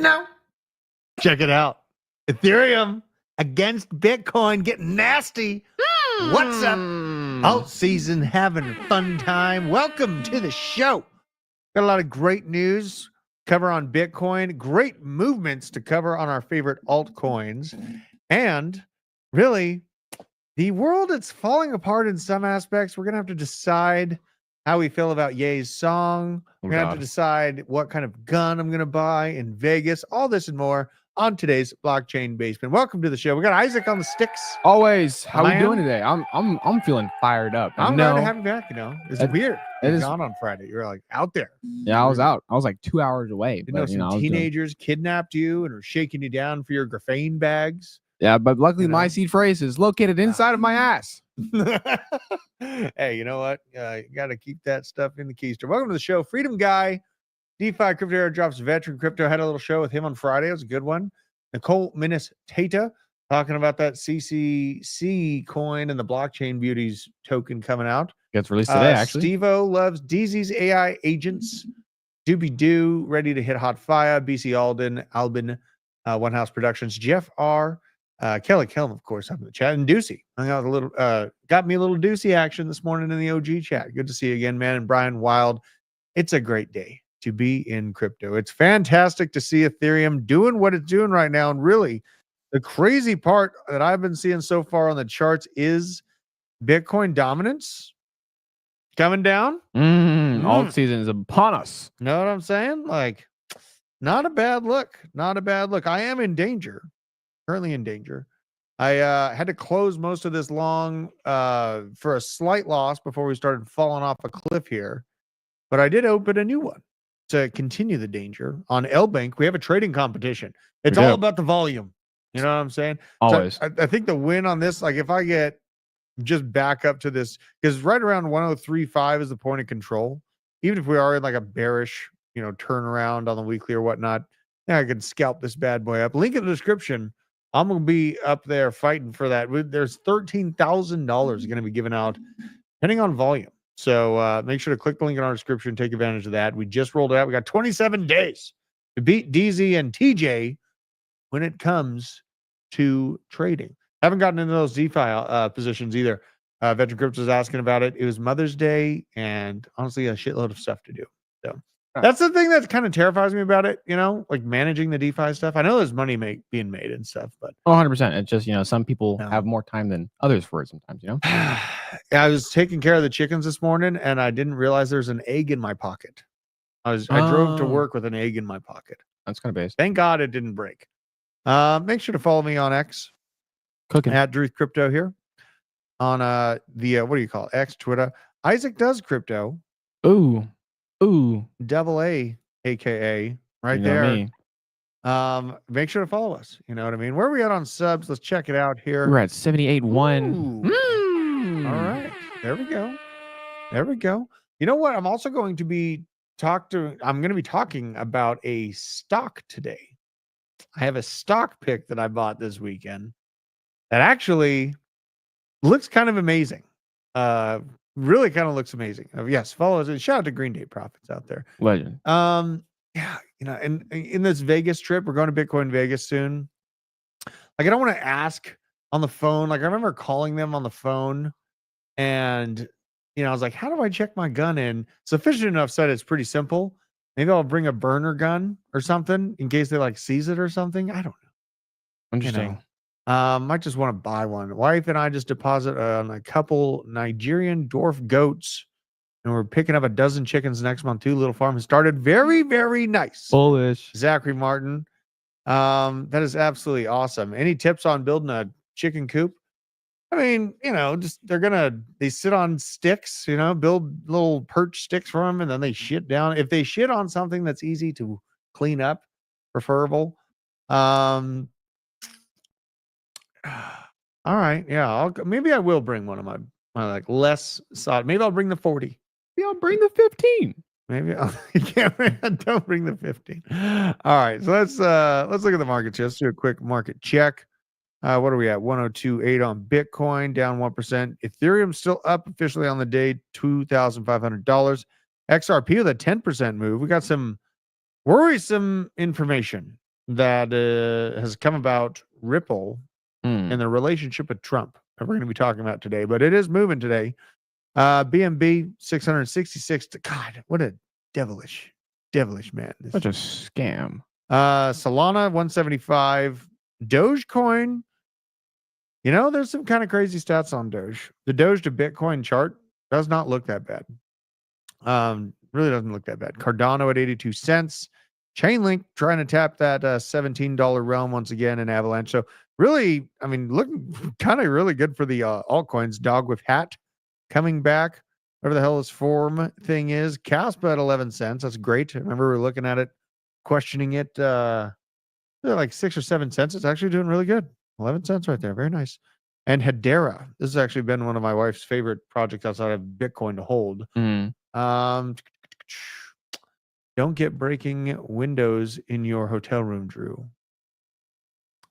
now? Check it out. Ethereum against Bitcoin getting nasty. What's up? Alt season, having a fun time. Welcome to the show. Got a lot of great news cover on Bitcoin, great movements to cover on our favorite altcoins, and really the world is falling apart in some aspects. We're gonna have to decide how we feel about Ye's song. We're gonna have to decide what kind of gun I'm gonna buy in Vegas. All this and more on today's blockchain basement. Welcome to the show. We got Isaac on the sticks. Always. How we doing today? I'm feeling fired up. I'm glad to have you back. You know, it's weird. It is gone on Friday. You're like out there. Yeah, I was out. I was like 2 hours away. You know, some teenagers kidnapped you and are shaking you down for your graphene bags. Yeah, but luckily my seed phrase is located inside of my ass. Hey, you know what? You got to keep that stuff in the keister. Welcome to the show, Freedom Guy. DeFi Crypto Airdrops veteran crypto. Had a little show with him on Friday. It was a good one. Nicole Minis Tata talking about that CCC coin and the blockchain beauties token coming out. Gets released today, actually. Steve-O loves DZ's AI agents. Doobie Doo ready to hit hot fire. BC Albin, One House Productions. Jeff R. Kelly Kelm, of course, up in the chat. And Deucey. I got a little, got me a little Deucey action this morning in the OG chat. Good to see you again, man. And Brian Wild. It's a great day to be in crypto. It's fantastic to see Ethereum doing what it's doing right now. And really, the crazy part that I've been seeing so far on the charts is Bitcoin dominance coming down. Alt season is upon us. Know what I'm saying? Like, not a bad look. Not a bad look. I am in danger. Currently in danger. I had to close most of this long for a slight loss before we started falling off a cliff here. But I did open a new one to continue the danger. On L-Bank, we have a trading competition. It's all about the volume. You know what I'm saying? Always. So I think the win on this, like if I get just back up to this, because right around 103.5 is the point of control. Even if we are in like a bearish, turnaround on the weekly or whatnot, yeah, I can scalp this bad boy up. Link in the description. I'm going to be up there fighting for that. There's $13,000 going to be given out depending on volume. So make sure to click the link in our description, take advantage of that. We just rolled it out. We got 27 days to beat DZ and TJ when it comes to trading. Haven't gotten into those DeFi positions either. Veteran Crypto is asking about it. It was Mother's Day and honestly a shitload of stuff to do. So that's the thing that kind of terrifies me about it, like managing the DeFi stuff. I know there's money being made and stuff, but 100%. It's just, some people have more time than others for it sometimes, I was taking care of the chickens this morning and I didn't realize there's an egg in my pocket. I drove to work with an egg in my pocket. That's kind of basic. Thank God it didn't break. Make sure to follow me on X. Cooking. At Druth Crypto here. On the what do you call it? X, Twitter. Isaac Does Crypto. Ooh. Double A, aka right there. Make sure to follow us. You know what I mean? Where are we at on subs? Let's check it out here. We're at 78.1. All right. There we go. You know what? I'm also going to be talking about a stock today. I have a stock pick that I bought this weekend that actually looks kind of amazing. Really kind of looks amazing. Yes, follow us and shout out to Green Day Profits out there. Legend. Yeah, and in this Vegas trip, we're going to Bitcoin Vegas soon. Like, I don't want to ask on the phone. Like, I remember calling them on the phone and, I was like, how do I check my gun in? Sufficient enough said it's pretty simple. Maybe I'll bring a burner gun or something in case they seize it or something. I don't know. Interesting. Might just want to buy one. Wife and I just deposit on a couple Nigerian dwarf goats, and we're picking up a dozen chickens next month. Too. Little farm has started. Very, very nice. Bullish. Zachary Martin. That is absolutely awesome. Any tips on building a chicken coop? I mean, they sit on sticks, build little perch sticks for them, and then they shit down. If they shit on something that's easy to clean up, preferable. All right. Yeah. Maybe I will bring one of my less solid. Maybe I'll bring the 40. Maybe I'll bring the 15. Maybe don't bring the 15. All right. So let's look at the market. Just do a quick market check. What are we at? 102.8 on Bitcoin, down 1%. Ethereum still up officially on the day, $2,500. XRP with a 10% move. We got some worrisome information that has come about Ripple and the relationship with Trump that we're going to be talking about today, but it is moving today. BNB 666. God, what a devilish man. Such a scam. Solana 175. Dogecoin. You know, there's some kind of crazy stats on Doge. The Doge to Bitcoin chart does not look that bad. Really doesn't look that bad. Cardano at 82 cents. Chainlink trying to tap that $17 realm once again in Avalanche. So really, I mean, looking kind of really good for the altcoins. Dog with hat coming back. Whatever the hell this form thing is. Caspa at 11 cents. That's great. I remember we were looking at it, questioning it. Like 6 or 7 cents. It's actually doing really good. 11 cents right there. Very nice. And Hedera. This has actually been one of my wife's favorite projects outside of Bitcoin to hold. Don't get breaking windows in your hotel room, Drew.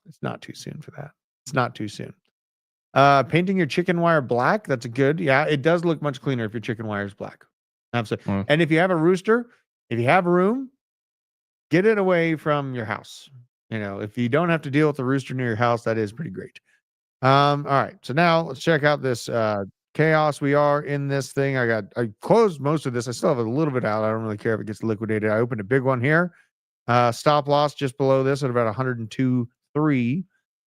It's not too soon for that. It's not too soon. Painting your chicken wire black. That's a good. Yeah, it does look much cleaner if your chicken wire is black. Absolutely. And if you have a rooster, if you have a room, get it away from your house. You know, if you don't have to deal with the rooster near your house, that is pretty great. All right. So now let's check out this chaos. We are in this thing. I closed most of this. I still have a little bit out. I don't really care if it gets liquidated. I opened a big one here. Stop loss just below this at about 102.3.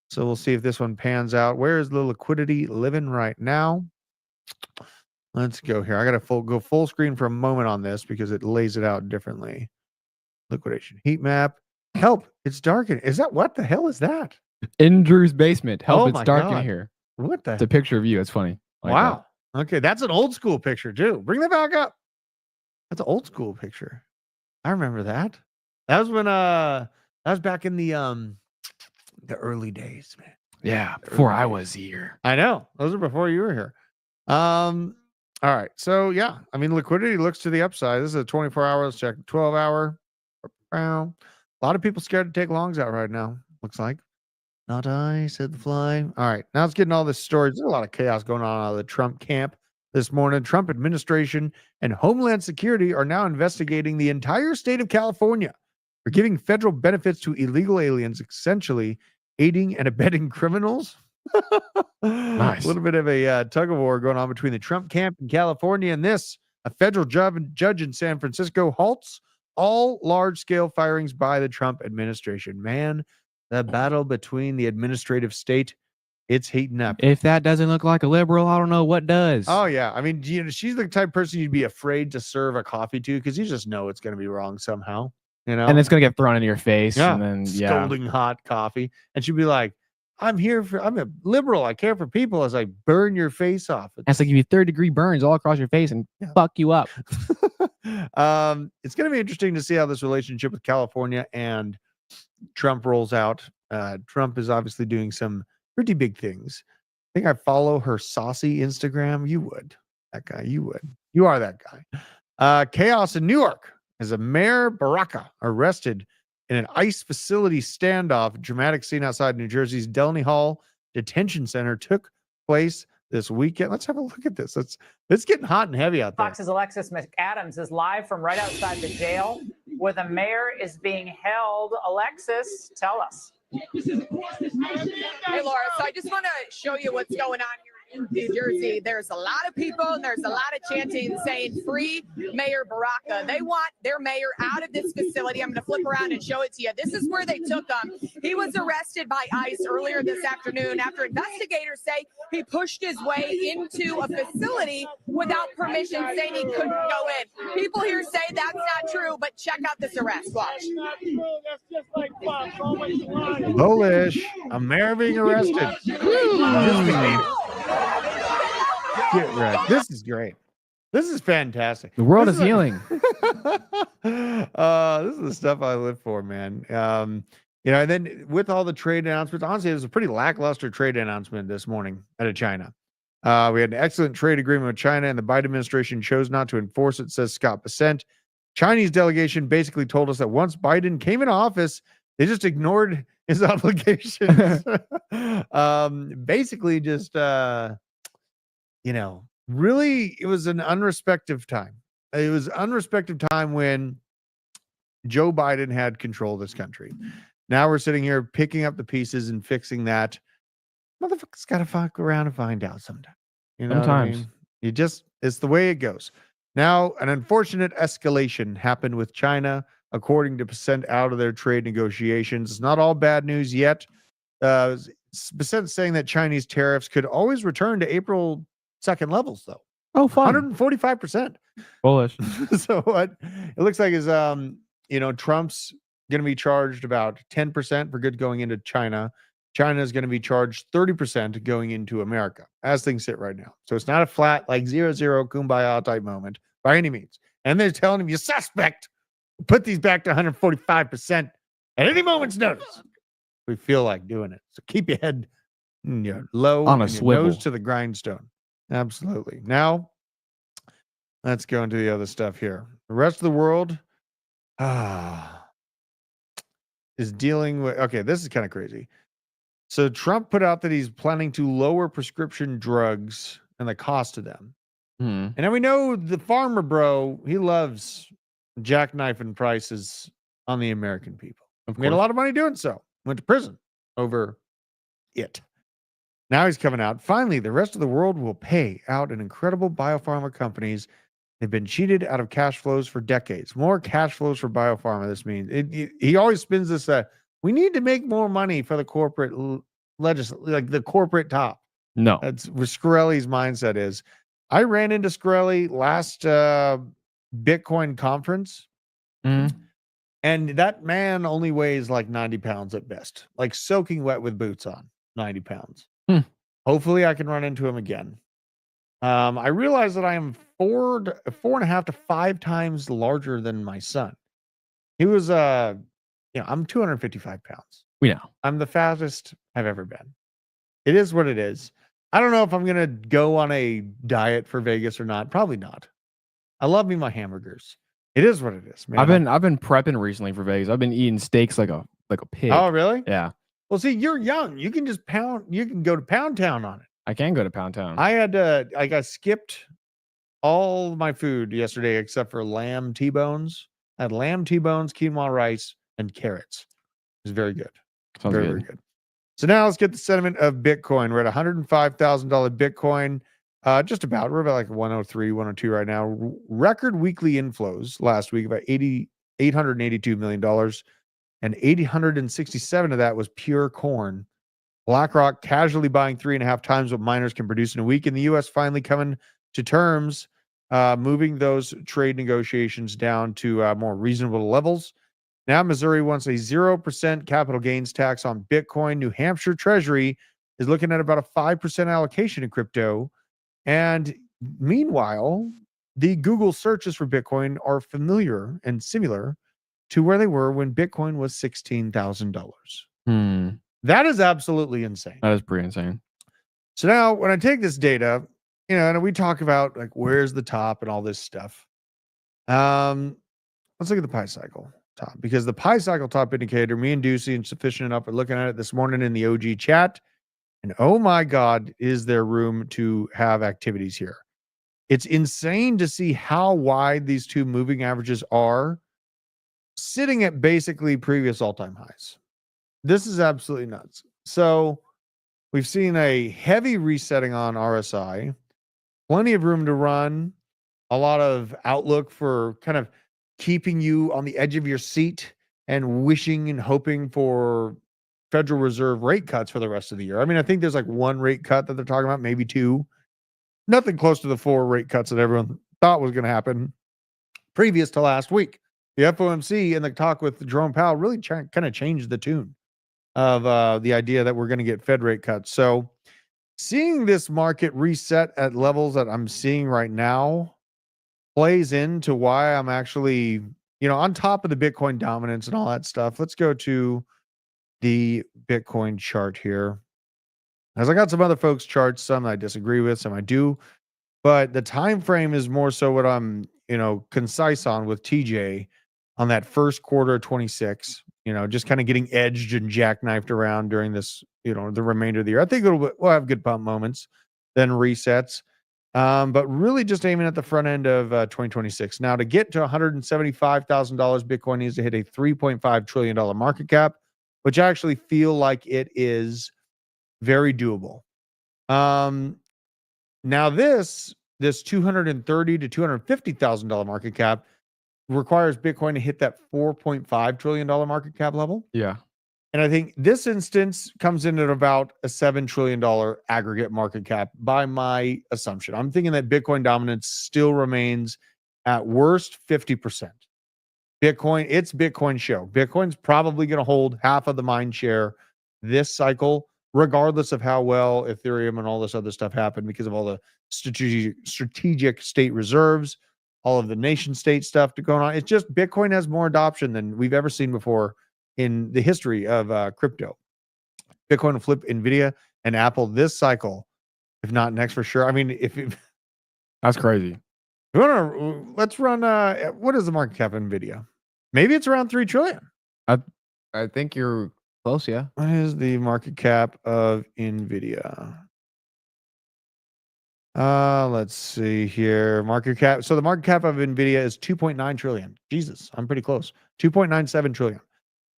So we'll see if this one pans out. Where is the liquidity living right now? Let's go here. I got to go full screen for a moment on this because it lays it out differently. Liquidation heat map. Help. It's dark. Is that what the hell is that? In Drew's basement. Help. It's dark in here. What the? It's a picture of you. It's funny. Wow. That. Okay. That's an old school picture too. Bring that back up. That's an old school picture. I remember that. That was when that was back in the early days, man. Yeah, before I was here. I know. Those are before you were here. All right. So yeah, I mean, liquidity looks to the upside. This is a 24-hour. Let's check 12-hour. A lot of people scared to take longs out right now. Looks like. Not I, said the fly. All right. Now it's getting all this storage. There's a lot of chaos going on out of the Trump camp this morning. Trump administration and Homeland Security are now investigating the entire state of California for giving federal benefits to illegal aliens, essentially aiding and abetting criminals. Nice. A little bit of a tug of war going on between the Trump camp in California and this. A federal judge in San Francisco halts all large-scale firings by the Trump administration. Man, the battle between the administrative state, it's heating up. If that doesn't look like a liberal, I don't know what does. Oh, yeah. I mean, you know, she's the type of person you'd be afraid to serve a coffee to because you just know it's going to be wrong somehow. You know? And it's going to get thrown in your face. Yeah. And then, Scalding hot coffee. And she'd be like, I'm a liberal. I care for people as I burn your face off. It's like give you 3rd-degree burns all across your face and fuck you up. It's going to be interesting to see how this relationship with California and Trump rolls out. Trump is obviously doing some pretty big things. I think I follow her saucy Instagram. You would. That guy, you would. You are that guy. Chaos in New York as a Mayor Baraka arrested in an ICE facility standoff. Dramatic scene outside New Jersey's Delany Hall Detention Center took place this weekend. Let's have a look at this. It's getting hot and heavy out there. Fox's Alexis McAdams is live from right outside the jail where the mayor is being held. Alexis, tell us. Hey, Laura, so I just want to show you what's going on here in New Jersey. There's a lot of people and there's a lot of chanting saying free Mayor Baraka. They want their mayor out of this facility. I'm going to flip around and show it to you. This is where they took him. He was arrested by ICE earlier this afternoon after investigators say he pushed his way into a facility without permission, saying he couldn't go in. People here say that's not true, but check out this arrest. Watch. Bullish. A mayor being arrested. Get right. This is great. This is fantastic. The world is healing. This is the stuff I live for, man. You know, and then with all the trade announcements, honestly, it was a pretty lackluster trade announcement this morning out of China. We had an excellent trade agreement with China, and the Biden administration chose not to enforce it, says Scott Bessent. Chinese delegation basically told us that once Biden came into office, they just ignored his obligations. Basically just, you know, really, it was an unrespective time. It was unrespective time when Joe Biden had control of this country. Now we're sitting here picking up the pieces and fixing that. Motherfuckers got to fuck around and find out sometime. You know what I mean? It's the way it goes. Now, an unfortunate escalation happened with China, according to Percent out of their trade negotiations. It's not all bad news yet. Percent saying that Chinese tariffs could always return to April 2nd levels, though. Oh, fun. 145%. Bullish. So what it looks like is, Trump's going to be charged about 10% for goods going into China. China is going to be charged 30% going into America as things sit right now. So it's not a flat, like 0-0 kumbaya type moment by any means. And they're telling him, you suspect, put these back to 145% at any moment's notice. We feel like doing it. So keep your head low on a and your swivel. nose to the grindstone. Absolutely. Now, let's go into the other stuff here. The rest of the world is dealing with, okay, this is kind of crazy. So Trump put out that he's planning to lower prescription drugs and the cost of them. And then we know the farmer bro, he loves jackknifing prices on the American people. Made a lot of money doing so. Went to prison over it. Now he's coming out. Finally, the rest of the world will pay out an incredible biopharma companies. They've been cheated out of cash flows for decades. More cash flows for biopharma. This means he always spins this. We need to make more money for the corporate like the corporate top. No, That's what Skrelly's mindset is. I ran into Skrelly last Bitcoin conference. And that man only weighs like 90 pounds at best, like soaking wet with boots on, 90 pounds. Hopefully I can run into him again. I realize that I am 4.5 to 5 times larger than my son. He was, I'm 255 pounds. We know. I'm the fastest I've ever been. It is what it is. I don't know if I'm going to go on a diet for Vegas or not. Probably not. I love me my hamburgers. It is what it is, man. I've been prepping recently for Vegas. I've been eating steaks like a pig. Oh, really? Yeah. Well, see, you're young. You can just you can go to Pound Town on it. I can go to Pound Town. I got skipped all my food yesterday except for lamb T-bones. I had lamb T-bones, quinoa rice, and carrots. It was very good. Sounds very, good. very good. So now let's get the sentiment of Bitcoin. We're at $105,000 Bitcoin. Just about. We're about like 103, 102 right now. Record weekly inflows last week, about $882 million. And 867 of that was pure corn. BlackRock casually buying 3.5 times what miners can produce in a week. And the U.S. finally coming to terms, moving those trade negotiations down to more reasonable levels. Now Missouri wants a 0% capital gains tax on Bitcoin. New Hampshire Treasury is looking at about a 5% allocation in crypto. And meanwhile, the Google searches for Bitcoin are familiar and similar to where they were when Bitcoin was $16,000. That is absolutely insane. That is pretty insane. So now when I take this data, and we talk about like where's the top and all this stuff. Let's look at the Pi cycle top, because the Pi cycle top indicator, me and Ducey and Sufficient Enough are looking at it this morning in the OG chat. And oh my God, is there room to have activities here? It's insane to see how wide these two moving averages are, sitting at basically previous all-time highs. This is absolutely nuts. So we've seen a heavy resetting on RSI, plenty of room to run, a lot of outlook for kind of keeping you on the edge of your seat and wishing and hoping for Federal Reserve rate cuts for the rest of the year. I mean, I think there's like 1 rate cut that they're talking about, maybe 2. Nothing close to the 4 rate cuts that everyone thought was going to happen previous to last week. The FOMC and the talk with Jerome Powell really kind of changed the tune of the idea that we're going to get Fed rate cuts. So seeing this market reset at levels that I'm seeing right now plays into why I'm actually, on top of the Bitcoin dominance and all that stuff. Let's go to the Bitcoin chart here. As I got some other folks' charts, some I disagree with, some I do, but the time frame is more so what I'm, concise on with TJ on that first quarter of 26. Just kind of getting edged and jackknifed around during this, the remainder of the year. I think we'll have good pump moments, then resets, but really just aiming at the front end of 2026. Now, to get to $175,000, Bitcoin needs to hit a $3.5 trillion market cap, which I actually feel like it is very doable. Now this $230,000 to $250,000 market cap requires Bitcoin to hit that $4.5 trillion market cap level. Yeah. And I think this instance comes in at about a $7 trillion aggregate market cap by my assumption. I'm thinking that Bitcoin dominance still remains at worst 50%. Bitcoin, it's Bitcoin show. Bitcoin's probably going to hold half of the mind share this cycle, regardless of how well Ethereum and all this other stuff happened because of all the strategic state reserves, all of the nation state stuff going on. It's just Bitcoin has more adoption than we've ever seen before in the history of crypto. Bitcoin will flip Nvidia and Apple this cycle, if not next for sure. I mean, if That's crazy. let's run what is the market cap of Nvidia? Maybe it's around 3 trillion. I think you're close, yeah. What is the market cap of Nvidia? Let's see here. Market cap. So the market cap of Nvidia is 2.9 trillion. Jesus, I'm pretty close. 2.97 trillion.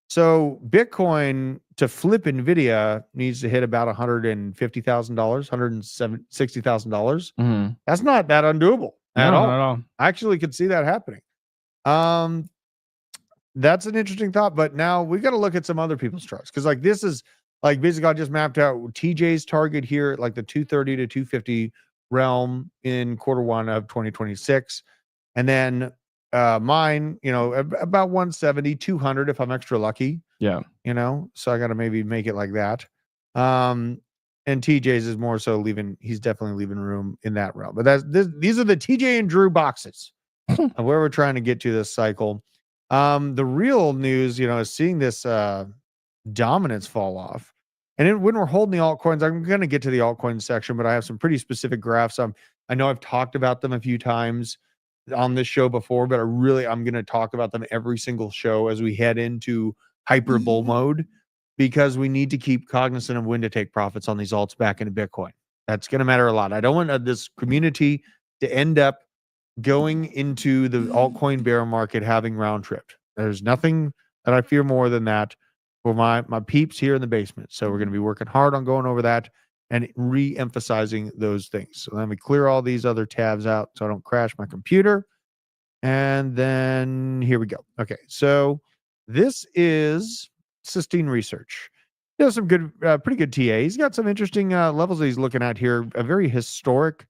So Bitcoin to flip Nvidia needs to hit about $150,000, $160,000. Mm-hmm. That's not that undoable at all. Not at all. I actually could see that happening. That's an interesting thought, but now we got to look at some other people's charts because like this is like basically I just mapped out TJ's target here, like the 230 to 250 realm in Q1 of 2026, and then mine, you know, about 170, 200 if I'm extra lucky. Yeah. You know, so I got to maybe make it like that. And TJ's is more so leaving. He's definitely leaving room in that realm. But these are the TJ and Drew boxes of where we're trying to get to this cycle. The real news, you know, is seeing this dominance fall off. And then when we're holding the altcoins, I'm going to get to the altcoin section, but I have some pretty specific graphs. I know I've talked about them a few times on this show before, but I'm going to talk about them every single show as we head into hyper bull mode, because we need to keep cognizant of when to take profits on these alts back into Bitcoin. That's going to matter a lot. I don't want this community to end up going into the altcoin bear market having round tripped. There's nothing that I fear more than that for my peeps here in the basement. So we're going to be working hard on going over that and re-emphasizing those things. So let me clear all these other tabs out so I don't crash my computer. And then here we go. Okay, so this is Sistine Research. He has some good, pretty good TA. He's got some interesting levels that he's looking at here. A very historic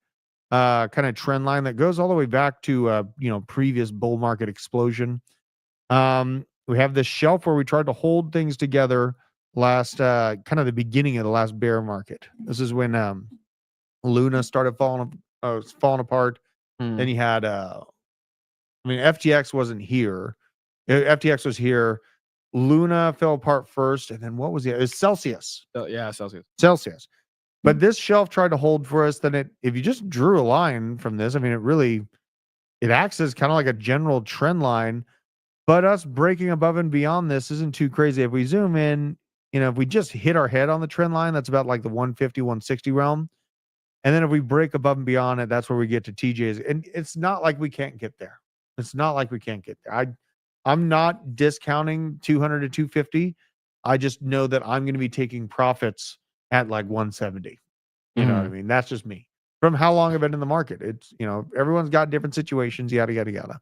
kind of trend line that goes all the way back to previous bull market explosion. We have this shelf where we tried to hold things together last kind of the beginning of the last bear market. This is when Luna started falling apart. Then you had FTX wasn't here. FTX was here. Luna fell apart first, and then what was it was Celsius. Yeah, Celsius. But this shelf tried to hold for us. Then if you just drew a line from this, I mean, it acts as kind of like a general trend line. But us breaking above and beyond this isn't too crazy. If we zoom in, if we just hit our head on the trend line, that's about like the 150, 160 realm. And then if we break above and beyond it, that's where we get to TJ's. And it's not like we can't get there. It's not like we can't get there. I'm not discounting 200 to 250. I just know that I'm going to be taking profits at like 170. You know what I mean? That's just me. From how long I've been in the market. It's, everyone's got different situations, yada, yada, yada.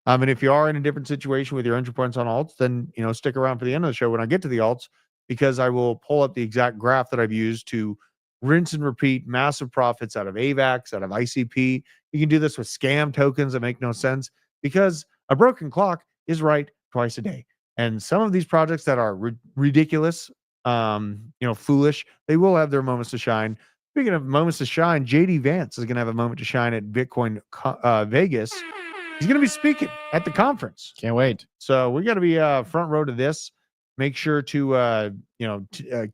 And if you are in a different situation with your entry points on alts, then, stick around for the end of the show when I get to the alts, because I will pull up the exact graph that I've used to rinse and repeat massive profits out of AVAX, out of ICP. You can do this with scam tokens that make no sense, because a broken clock is right twice a day. And some of these projects that are ridiculous, foolish, they will have their moments to shine. Speaking of moments to shine, JD Vance is going to have a moment to shine at Bitcoin Vegas. He's going to be speaking at the conference. Can't wait. So we got to be front row to this. Make sure to,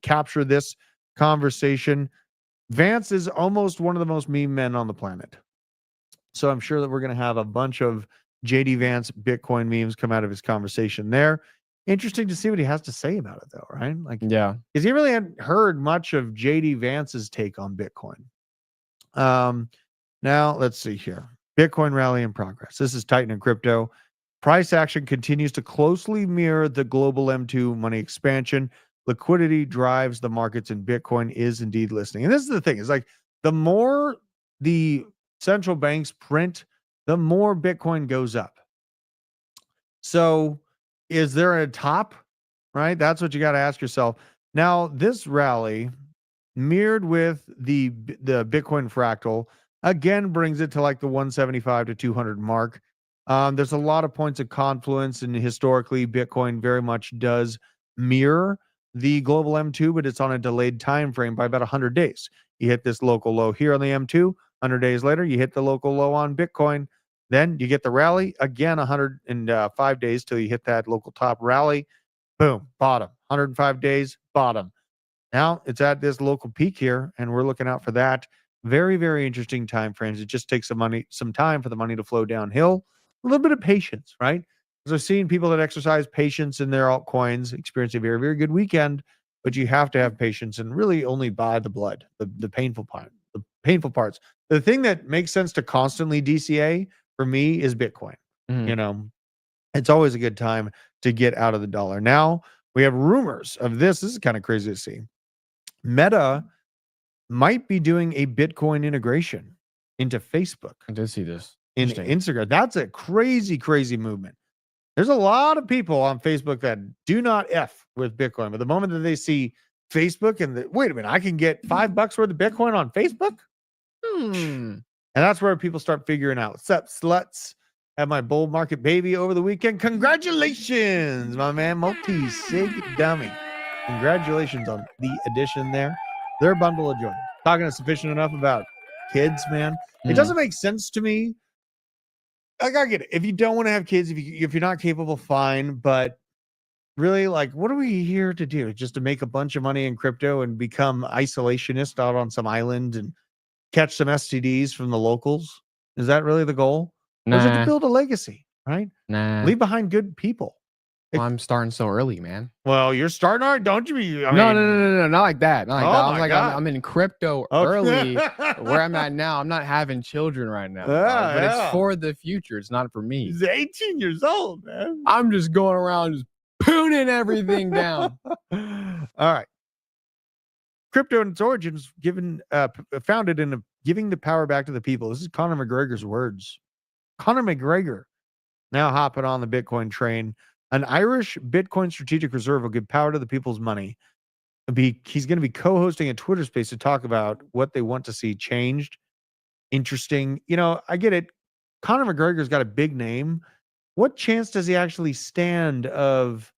capture this conversation. Vance is almost one of the most meme men on the planet. So I'm sure that we're going to have a bunch of JD Vance Bitcoin memes come out of his conversation there. Interesting to see what he has to say about it, though, right? Like, yeah, because he really hadn't heard much of JD Vance's take on Bitcoin. Now let's see here. Bitcoin rally in progress. This is Titan and Crypto. Price action continues to closely mirror the global M2 money expansion. Liquidity drives the markets, and Bitcoin is indeed listening. And this is the thing: is like the more the central banks print, the more Bitcoin goes up. So, is there a top? Right? That's what you got to ask yourself. Now, this rally mirrored with the Bitcoin fractal again brings it to like the 175 to 200 mark. There's a lot of points of confluence, and historically Bitcoin very much does mirror the global M2, but it's on a delayed time frame by about 100 days. You hit this local low here on the M2, 100 days later you hit the local low on Bitcoin, then you get the rally again 105 days till you hit that local top rally. Boom, bottom. 105 days, bottom. Now it's at this local peak here, and we're looking out for that. Very, very interesting time frames. It just takes some time for the money to flow downhill. A little bit of patience, right? Because I've seen people that exercise patience in their altcoins experience a very, very good weekend, but you have to have patience and really only buy the blood, the painful part, the painful parts. The thing that makes sense to constantly DCA for me is Bitcoin. Mhm. You know, it's always a good time to get out of the dollar. Now we have rumors of this. This is kind of crazy to see. Meta might be doing a Bitcoin integration into Facebook I did see this. and Interesting. Instagram. That's a crazy, crazy movement. There's a lot of people on Facebook that do not F with Bitcoin, but the moment that they see Facebook and wait a minute, I can get $5 worth of Bitcoin on Facebook. And that's where people start figuring out. What's up, sluts? Had my bull market baby over the weekend. Congratulations, my man. Multi-sig dummy. Congratulations on the addition there. They're a bundle of joy. Talking is sufficient enough about kids, man. It doesn't make sense to me. Like, I get it. If you don't want to have kids, if you're not capable, fine. But really, like, what are we here to do? Just to make a bunch of money in crypto and become isolationist out on some island and catch some STDs from the locals? Is that really the goal? Or is it to Nah, build a legacy, right? nah. Leave behind good people. Well, I'm starting so early, man. Well, you're starting art, don't you? No, not like that. Not like Oh that. my I'm like, God. I'm in crypto early. Where I'm at now, I'm not having children right now, dog, but it's for the future. It's not for me. He's 18 years old, man. I'm just going around just pooning everything down. All right. Crypto and its origins founded in giving the power back to the people. This is Conor McGregor's words. Conor McGregor now hopping on the Bitcoin train. An Irish Bitcoin strategic reserve will give power to the people's money. He's going to be co-hosting a Twitter space to talk about what they want to see changed. Interesting. You know, I get it. Conor McGregor's got a big name. What chance does he actually stand of,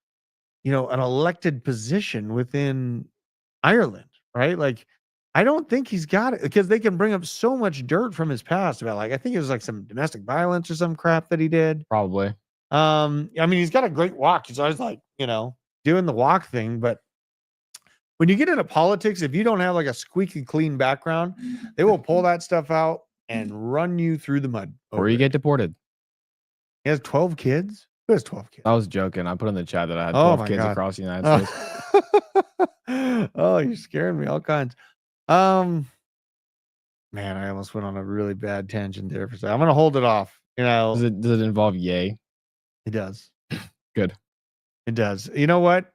an elected position within Ireland, right? Like, I don't think he's got it because they can bring up so much dirt from his past about, like, I think it was like some domestic violence or some crap that he did. Probably. I mean, he's got a great walk. He's always like, doing the walk thing. But when you get into politics, if you don't have like a squeaky clean background, they will pull that stuff out and run you through the mud. Or you get deported. He has 12 kids? Who has 12 kids? I was joking. I put in the chat that I had Oh 12 my kids God. across the United States. Oh, you're scaring me all kinds. Man, I almost went on a really bad tangent there for a second. I'm gonna hold it off. Does it involve yay? It does. Good. It does. You know what?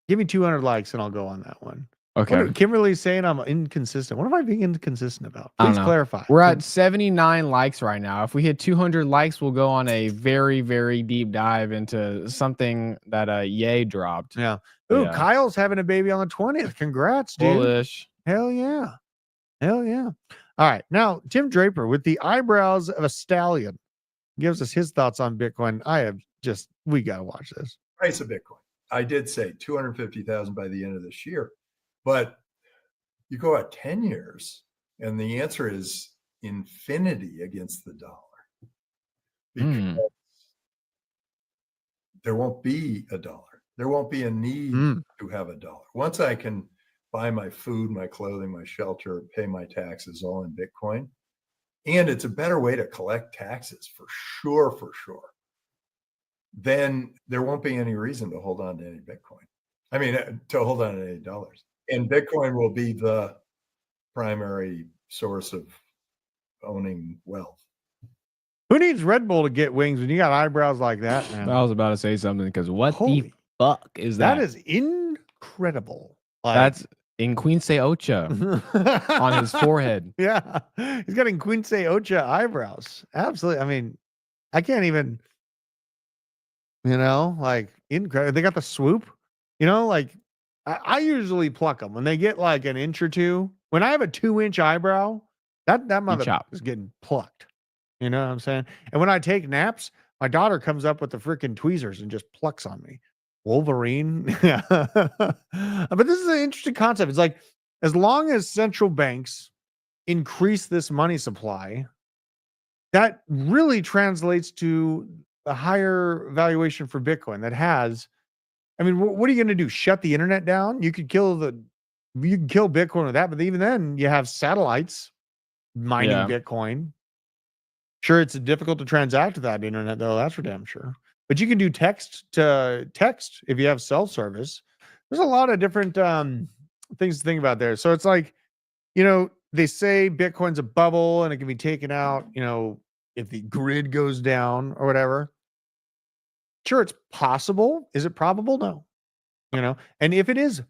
Give me 200 likes and I'll go on that one. Okay. Kimberly's saying I'm inconsistent. What am I being inconsistent about? I don't Please know. clarify. We're at 79 likes right now. If we hit 200 likes, we'll go on a very, very deep dive into something that Ye dropped. Yeah. Ooh, Yeah. Kyle's having a baby on the 20th. Congrats, dude. Bullish. Hell yeah. Hell yeah. All right. Now, Tim Draper with the eyebrows of a stallion gives us his thoughts on Bitcoin. We got to watch this. Price of Bitcoin. I did say 250,000 by the end of this year, but you go out 10 years and the answer is infinity against the dollar. Because there won't be a dollar. There won't be a need to have a dollar. Once I can buy my food, my clothing, my shelter, pay my taxes all in Bitcoin, and it's a better way to collect taxes for sure, then there won't be any reason to hold on to any Bitcoin. I mean, to hold on to any dollars. And Bitcoin will be the primary source of owning wealth. Who needs Red Bull to get wings when you got eyebrows like that, man? I was about to say something because what Holy, the fuck is that? that is incredible. Like, That's in Quince Ocha on his forehead. Yeah, he's got in Quince Ocha eyebrows. Absolutely. I mean, I can't even. Like incredible. They got the swoop. Like I usually pluck them when they get like an inch or two. When I have a 2-inch eyebrow, that mother chop. is getting plucked. You know what I'm saying? And when I take naps, my daughter comes up with the freaking tweezers and just plucks on me. Wolverine. Yeah. But this is an interesting concept. It's like, as long as central banks increase this money supply, that really translates to a higher valuation for Bitcoin that has, I mean, what are you going to do? Shut the internet down? You can kill Bitcoin with that, but even then you have satellites mining Bitcoin. Sure, it's difficult to transact with that internet though. That's for damn sure. But you can do text to text if you have cell service. There's a lot of different things to think about there. So it's like, they say Bitcoin's a bubble and it can be taken out, if the grid goes down or whatever. Sure, it's possible. Is it probable? No. And if it is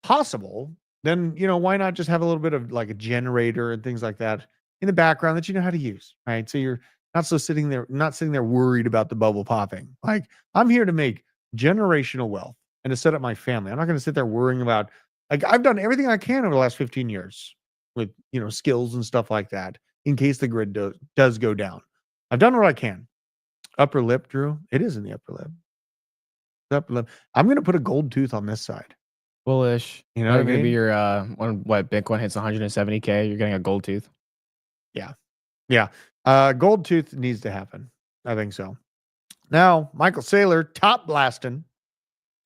possible, then, why not just have a little bit of like a generator and things like that in the background that you know how to use, right? So you're not sitting there worried about the bubble popping. Like, I'm here to make generational wealth and to set up my family. I'm not going to sit there worrying about, like, I've done everything I can over the last 15 years with, skills and stuff like that in case the grid does go down. I've done what I can. Upper lip, Drew. It is in the upper lip. Upper lip. I'm going to put a gold tooth on this side. Bullish. You know what I going to mean? be your what Bitcoin hits 170K, you're getting a gold tooth. Yeah. Gold tooth needs to happen. I think so. Now, Michael Saylor, top blasting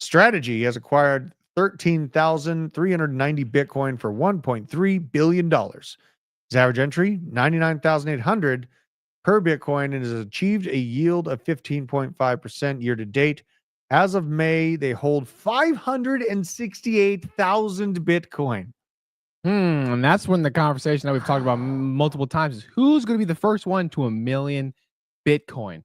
strategy, has acquired 13,390 Bitcoin for $1.3 billion. His average entry, 99,800 per Bitcoin, and has achieved a yield of 15.5% year to date. As of May, they hold 568,000 Bitcoin. And that's when the conversation that we've talked about multiple times is who's going to be the first one to 1 million Bitcoin.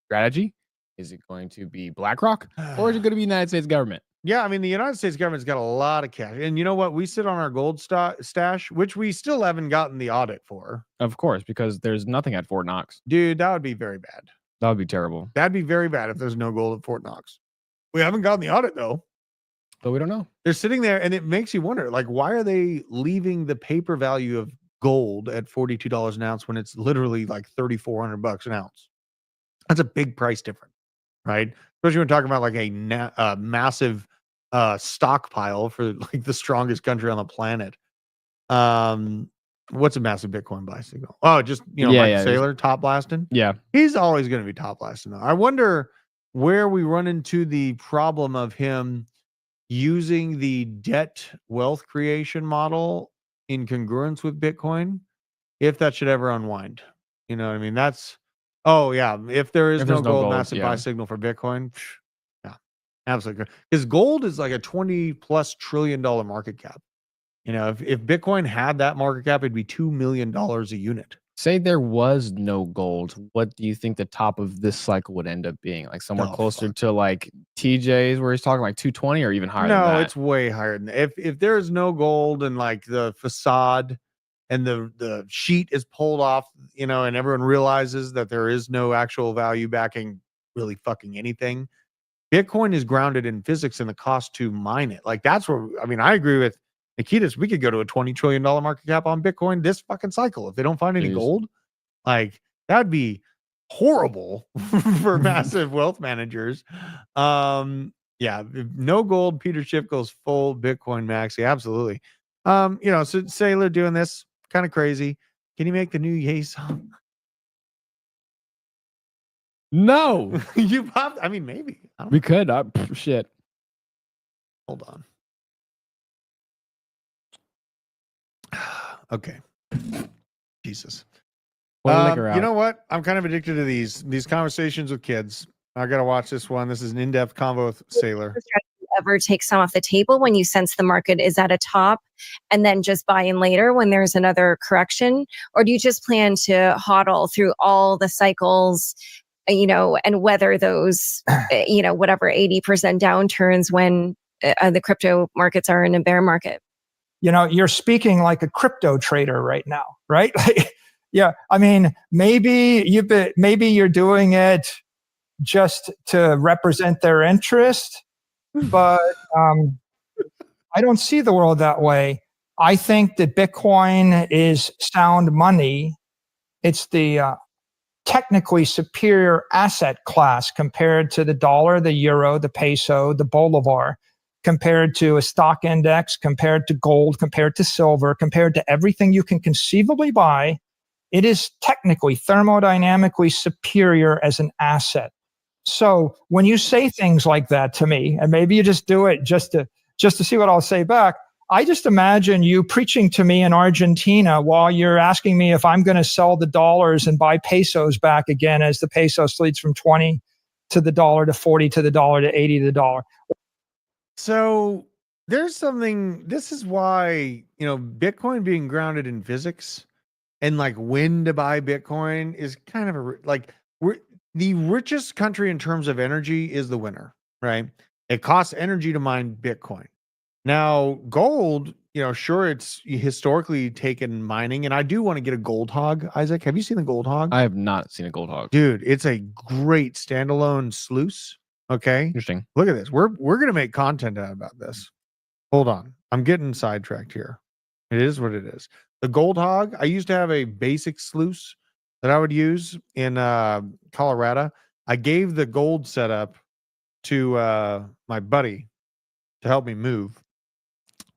Strategy? Is it going to be BlackRock or is it going to be the United States government? Yeah, I mean, the United States government's got a lot of cash. And you know what? We sit on our gold stash, which we still haven't gotten the audit for. Of course, because there's nothing at Fort Knox. Dude, that would be very bad. That would be terrible. That'd be very bad if there's no gold at Fort Knox. We haven't gotten the audit, though. But we don't know. They're sitting there, and it makes you wonder, like, why are they leaving the paper value of gold at $42 an ounce when it's literally like $3,400 an ounce? That's a big price difference, right? Especially when talking about like a massive stockpile for like the strongest country on the planet. What's a massive Bitcoin buy signal? Oh, just Michael Saylor top blasting. Yeah, he's always going to be top blasting. Though. I wonder where we run into the problem of him using the debt wealth creation model in congruence with Bitcoin, if that should ever unwind. You know what I mean? That's if there is no gold massive buy signal for Bitcoin, yeah, absolutely. Because gold is like a $20+ trillion market cap. If Bitcoin had that market cap, it'd be $2 million a unit. Say there was no gold, what do you think the top of this cycle would end up being? Like somewhere closer to like TJ's where he's talking like 220 or even higher than that? No, it's way higher than that. If there's no gold and like the facade and the sheet is pulled off, and everyone realizes that there is no actual value backing really fucking anything, Bitcoin is grounded in physics and the cost to mine it. Like that's where, I agree with Nikitas, we could go to a $20 trillion market cap on Bitcoin this fucking cycle. If they don't find any gold, like that'd be horrible for massive wealth managers. No gold, Peter Schiff goes full Bitcoin maxi. Absolutely. So Saylor doing this kind of crazy. Can you make the new Yay song? No. You popped. Maybe. We could. Shit. Hold on. Okay. Jesus. You know what? I'm kind of addicted to these conversations with kids. I got to watch this one. This is an in-depth convo with Saylor. ever take some off the table when you sense the market is at a top and then just buy in later when there's another correction? Or do you just plan to hodl through all the cycles, and weather those, whatever 80% downturns when the crypto markets are in a bear market? You're speaking like a crypto trader right now, right? Yeah, I mean, maybe you're doing it just to represent their interest, but I don't see the world that way. I think that Bitcoin is sound money. It's the technically superior asset class compared to the dollar, the euro, the peso, the bolivar, compared to a stock index, compared to gold, compared to silver, compared to everything you can conceivably buy. It is technically, thermodynamically superior as an asset. So when you say things like that to me, and maybe you just do it just to see what I'll say back, I just imagine you preaching to me in Argentina while you're asking me if I'm going to sell the dollars and buy pesos back again as the peso sleeps from 20 to the dollar to 40 to the dollar to 80 to the dollar. So there's something, this is why, Bitcoin being grounded in physics and like when to buy Bitcoin is kind of the richest country in terms of energy is the winner, right? It costs energy to mine Bitcoin. Now, gold, sure, it's historically taken mining, and I do want to get a gold hog. Isaac, have you seen the gold hog? I have not seen a gold hog. Dude, it's a great standalone sluice. Okay. Interesting. Look at this. We're going to make content out about this. Hold on. I'm getting sidetracked here. It is what it is. The gold hog, I used to have a basic sluice that I would use in Colorado. I gave the gold setup to my buddy to help me move.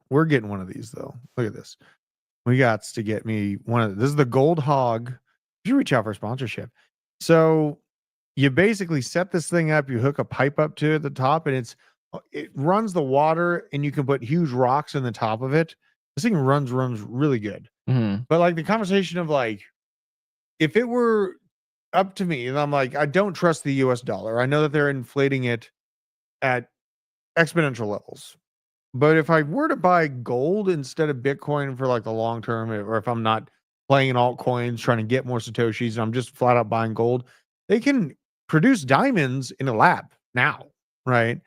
We're getting one of these though. Look at this. We got to get me one of this is the gold hog. You reach out for sponsorship. So you basically set this thing up, you hook a pipe up to the top, and it runs the water, and you can put huge rocks in the top of it. This thing runs really good. Mm-hmm. But like the conversation of like, if it were up to me, and I'm like, I don't trust the US dollar. I know that they're inflating it at exponential levels. But if I were to buy gold instead of Bitcoin for like the long term, or if I'm not playing in altcoins, trying to get more Satoshis, and I'm just flat out buying gold, they can produce diamonds in a lab now, right?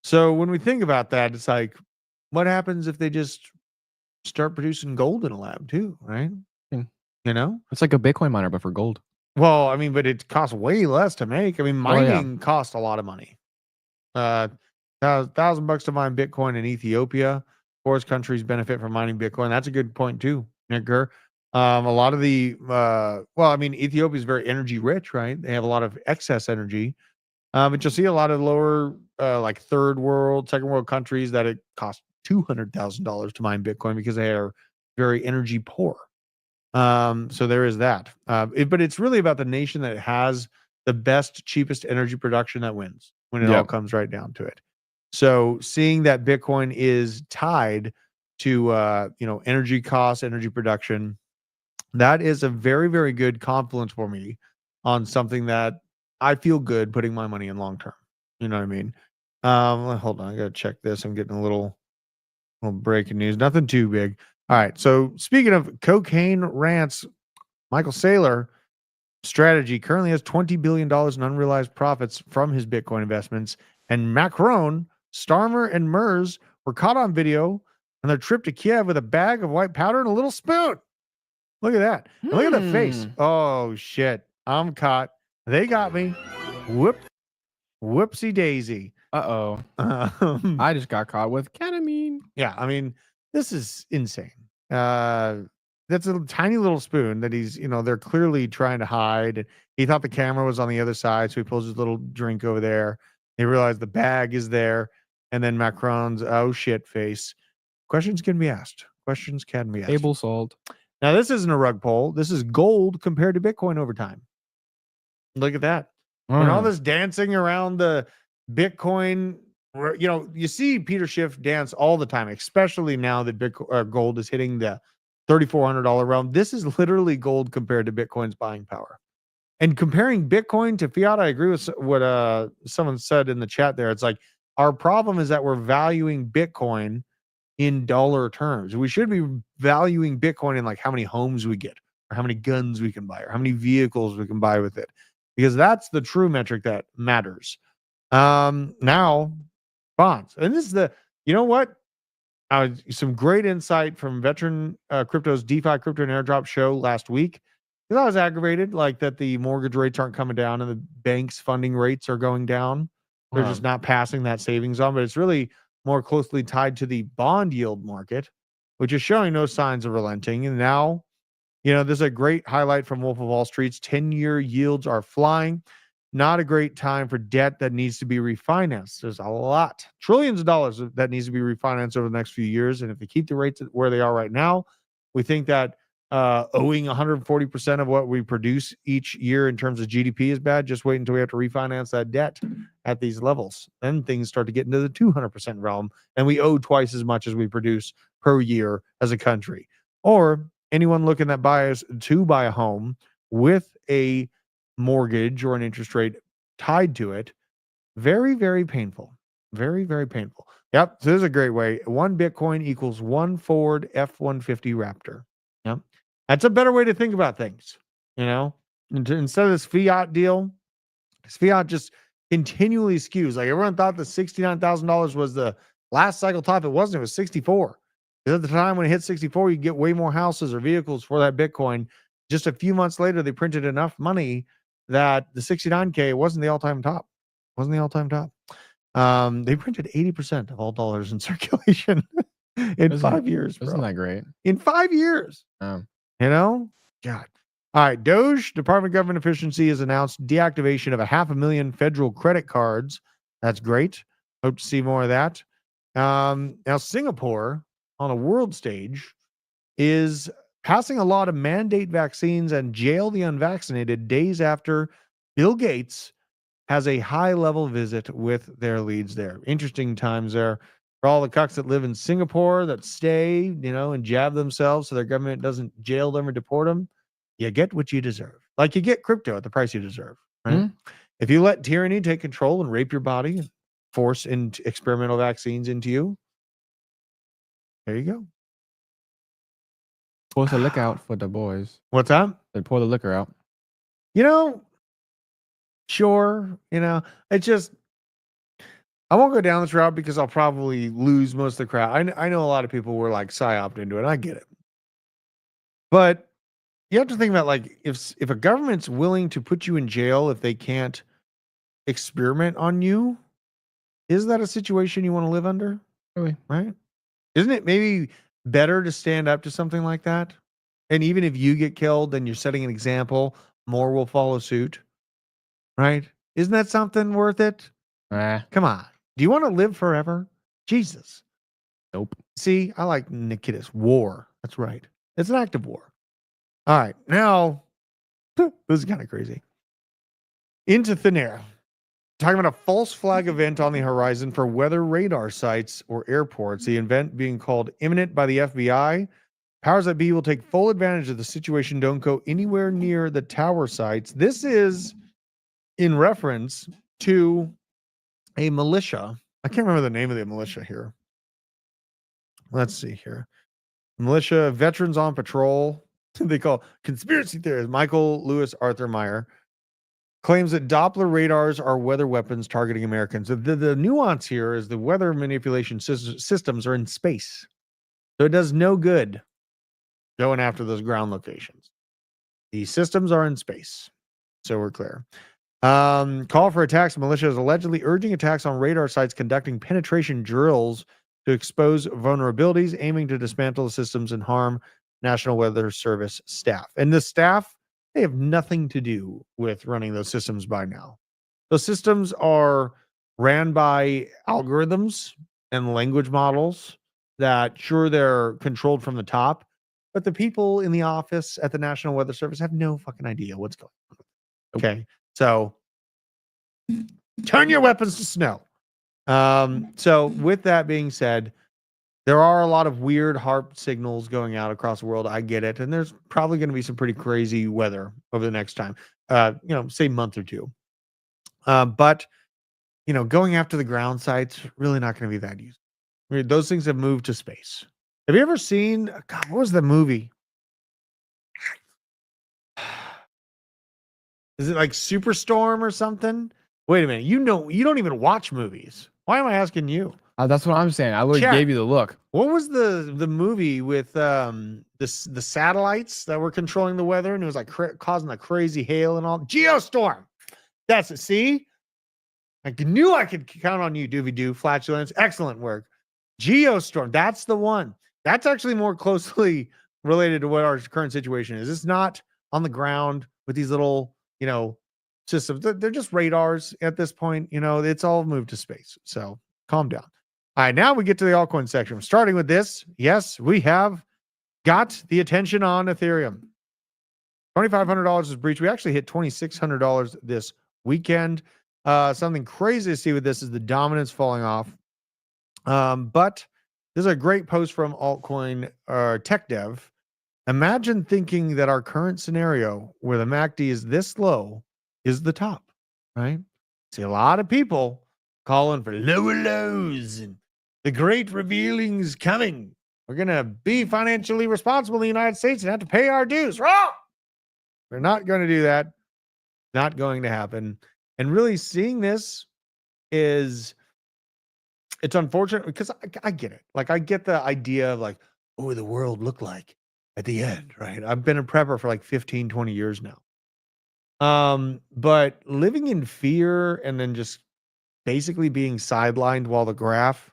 So when we think about that, it's like, what happens if they just start producing gold in a lab too, right? It's like a Bitcoin miner, but for gold. Well, I mean, but it costs way less to make. I mean, mining costs a lot of money. $1,000 to mine Bitcoin in Ethiopia. Poorest countries benefit from mining Bitcoin. That's a good point too, Nick Gurr. A lot of the Ethiopia is very energy rich, right? They have a lot of excess energy. But you'll see a lot of lower, like third world, second world countries that it costs $200,000 to mine Bitcoin because they are very energy poor. So there is that. But it's really about the nation that has the best, cheapest energy production that wins when it all comes right down to it. So seeing that Bitcoin is tied to energy costs, energy production, that is a very, very good confluence for me on something that I feel good putting my money in long term. You know what I mean? Hold on, I gotta check this. I'm getting a little breaking news. Nothing too big. All right. So speaking of cocaine rants, Michael Saylor strategy currently has $20 billion in unrealized profits from his Bitcoin investments. And Macron, Starmer, and Merz were caught on video on their trip to Kiev with a bag of white powder and a little spoon. Look at that. And look at the face. Oh, shit. I'm caught. They got me. Whoopsie daisy. Uh-oh. I just got caught with ketamine. Yeah, I mean, this is insane. That's a tiny little spoon that he's, they're clearly trying to hide. He thought the camera was on the other side, so he pulls his little drink over there. He realized the bag is there. And then Macron's, oh shit face. Questions can be asked. Table salt. Now, this isn't a rug pull. This is gold compared to Bitcoin over time. Look at that. When all this dancing around the Bitcoin, you see Peter Schiff dance all the time, especially now that gold is hitting the $3,400 realm. This is literally gold compared to Bitcoin's buying power. And comparing Bitcoin to fiat, I agree with what someone said in the chat there. It's like our problem is that we're valuing Bitcoin in dollar terms. We should be valuing Bitcoin in like how many homes we get, or how many guns we can buy, or how many vehicles we can buy with it, because that's the true metric that matters. Now bonds, and this is you know what? Some great insight from Veteran Crypto's DeFi Crypto and Airdrop show last week. Because I was aggravated, like that the mortgage rates aren't coming down and the banks' funding rates are going down. They're just not passing that savings on, but it's really more closely tied to the bond yield market, which is showing no signs of relenting. And now, there's a great highlight from Wolf of Wall Street's 10-year yields are flying. Not a great time for debt that needs to be refinanced. There's a lot, trillions of dollars that needs to be refinanced over the next few years. And if they keep the rates where they are right now, we think that owing 140% of what we produce each year in terms of GDP is bad. Just wait until we have to refinance that debt at these levels. Then things start to get into the 200% realm, and we owe twice as much as we produce per year as a country. Or anyone looking that buy a home with a mortgage or an interest rate tied to it, very, very painful. Very, very painful. Yep. So this is a great way. 1 Bitcoin equals 1 Ford F-150 Raptor. Yep. That's a better way to think about things. Instead of this fiat deal, this fiat just continually skews. Like everyone thought the $69,000 was the last cycle top. It wasn't. It was 64. Because at the time when it hit 64, you get way more houses or vehicles for that Bitcoin. Just a few months later, they printed enough money that the 69K wasn't the all-time top. They printed 80% of all dollars in circulation in 5 years. Isn't that great? In 5 years. God. All right. Doge, Department of Government Efficiency, has announced deactivation of 500,000 federal credit cards. That's great. Hope to see more of that. Now, Singapore on a world stage is passing a law to mandate vaccines and jail the unvaccinated days after Bill Gates has a high-level visit with their leads there. Interesting times there for all the cucks that live in Singapore that stay, and jab themselves so their government doesn't jail them or deport them. You get what you deserve. Like you get crypto at the price you deserve, right? Mm-hmm. If you let tyranny take control and rape your body and force experimental vaccines into you, there you go. Pour the liquor out for the boys. What's that? They pour the liquor out. Sure. It's just, I won't go down this route because I'll probably lose most of the crowd. I know a lot of people were like psyoped into it. I get it. But you have to think about, like, if a government's willing to put you in jail if they can't experiment on you, is that a situation you want to live under? Really? Right? Isn't it maybe better to stand up to something like that? And even if you get killed, then you're setting an example. More will follow suit. Right? Isn't that something worth it? Come on. Do you want to live forever? Jesus. Nope. See, I like Nikitas. War. That's right. It's an act of war. All right. Now, this is kind of crazy. Into thin air. Talking about a false flag event on the horizon for weather radar sites or airports. The event being called imminent by the FBI. Powers that be will take full advantage of the situation. Don't go anywhere near the tower sites. This is in reference to a militia. I can't remember the name of the militia here. Let's see here. Militia Veterans on Patrol. They call conspiracy theorist Michael Lewis Arthur Meyer claims that Doppler radars are weather weapons targeting Americans. The nuance here is the weather manipulation systems are in space. So it does no good going after those ground locations. The systems are in space. So we're clear. Call for attacks. Militia is allegedly urging attacks on radar sites, conducting penetration drills to expose vulnerabilities, aiming to dismantle the systems and harm National Weather Service staff. And the staff, they have nothing to do with running those systems by now. Those systems are ran by algorithms and language models that, sure, they're controlled from the top, but the people in the office at the National Weather Service have no fucking idea what's going on. Okay. So turn your weapons to snow. So with that being said, there are a lot of weird HARP signals going out across the world. I get it. And there's probably going to be some pretty crazy weather over the next time, say month or two. But going after the ground sites, really not going to be that useful. I mean, those things have moved to space. Have you ever seen, God, what was the movie? Is it like Superstorm or something? Wait a minute. You don't even watch movies. Why am I asking you? That's what I'm saying. I literally Chat. gave you the look. What was the movie with the satellites that were controlling the weather and it was like causing the crazy hail and all? Geostorm. That's it. See? I knew I could count on you, Doobie Doo. Flatulence. Excellent work. Geostorm. That's the one. That's actually more closely related to what our current situation is. It's not on the ground with these little, systems. They're just radars at this point. It's all moved to space. So calm down. All right, now we get to the altcoin section. Starting with this, yes, we have got the attention on Ethereum. $2,500 is breached. We actually hit $2,600 this weekend. Something crazy to see with this is the dominance falling off. But there's a great post from Altcoin Tech Dev. Imagine thinking that our current scenario where the MACD is this low is the top, right? See a lot of people calling for lower lows and the great revealing is coming. We're going to be financially responsible in the United States and have to pay our dues. Wrong. We're not going to do that. Not going to happen. And really seeing this it's unfortunate because I get it. Like I get the idea of like, what would the world look like at the end, right? I've been a prepper for like 15, 20 years now. But living in fear and then just basically being sidelined while the graph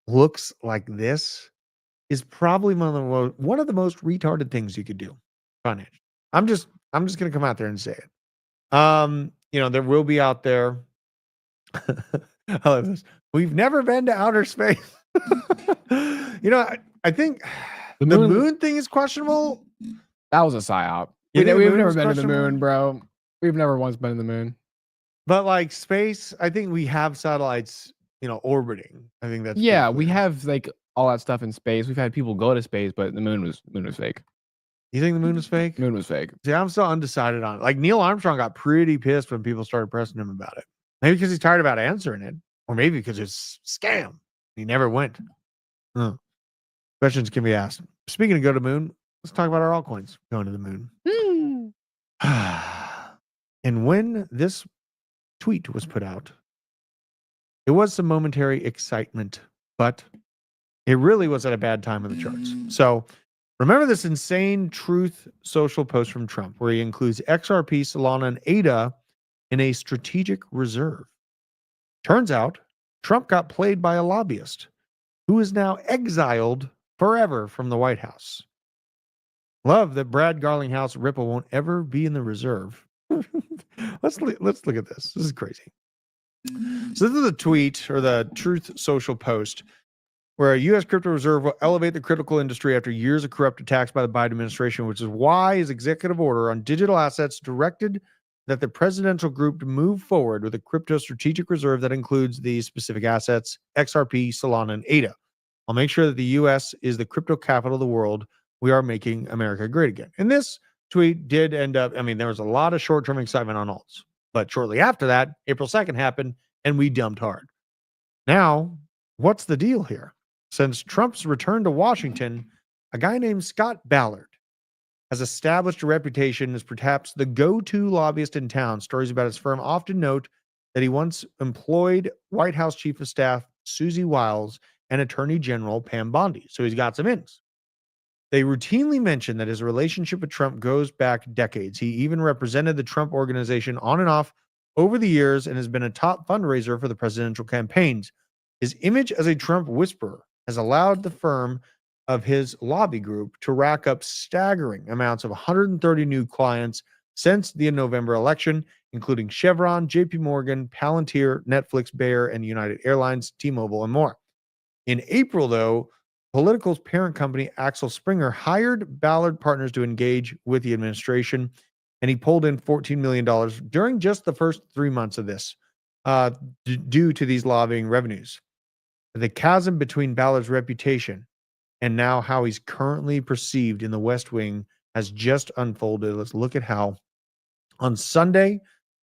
looks like this is probably one of the most retarded things you could do. Financially. I'm just going to come out there and say it. There will be out there. I love this. We've never been to outer space. I think the moon thing is questionable. That was a psyop. You think the We've moon never is been to the questionable? moon, bro. We've never once been to the moon. But like space, I think we have satellites, orbiting. I think that's Yeah, pretty we clear. have like all that stuff in space. We've had people go to space, but the moon was fake. You think the moon is fake? Moon was fake. See, I'm still undecided on it. Like Neil Armstrong got pretty pissed when people started pressing him about it. Maybe because he's tired about answering it, or maybe because it's a scam. He never went. Questions can be asked. Speaking of go to the moon, let's talk about our altcoins going to the moon. And when this tweet was put out, it was some momentary excitement, but it really was at a bad time of the charts. So remember this insane Truth Social post from Trump where he includes XRP, Solana, and ADA in a strategic reserve. Turns out Trump got played by a lobbyist who is now exiled forever from the White House. Love that Brad Garlinghouse Ripple won't ever be in the reserve. Let's look at this. This is crazy. So this is a tweet or the Truth Social post where a U.S. crypto reserve will elevate the critical industry after years of corrupt attacks by the Biden administration, which is why his executive order on digital assets directed that the presidential group move forward with a crypto strategic reserve that includes these specific assets, XRP, Solana, and ADA. I'll make sure that the U.S. is the crypto capital of the world. We are making America great again. And this tweet did end up, there was a lot of short-term excitement on alts. But shortly after that, April 2nd happened, and we dumped hard. Now, what's the deal here? Since Trump's return to Washington, a guy named Scott Ballard has established a reputation as perhaps the go-to lobbyist in town. Stories about his firm often note that he once employed White House Chief of Staff Susie Wiles and Attorney General Pam Bondi. So he's got some ins. They routinely mention that his relationship with Trump goes back decades. He even represented the Trump organization on and off over the years and has been a top fundraiser for the presidential campaigns. His image as a Trump whisperer has allowed the firm of his lobby group to rack up staggering amounts of 130 new clients since the November election, including Chevron, JP Morgan, Palantir, Netflix, Bayer, and United Airlines, T-Mobile, and more. In April, though, Political's parent company, Axel Springer, hired Ballard Partners to engage with the administration, and he pulled in $14 million during just the first 3 months of this due to these lobbying revenues. The chasm between Ballard's reputation and now how he's currently perceived in the West Wing has just unfolded. Let's look at how. On Sunday,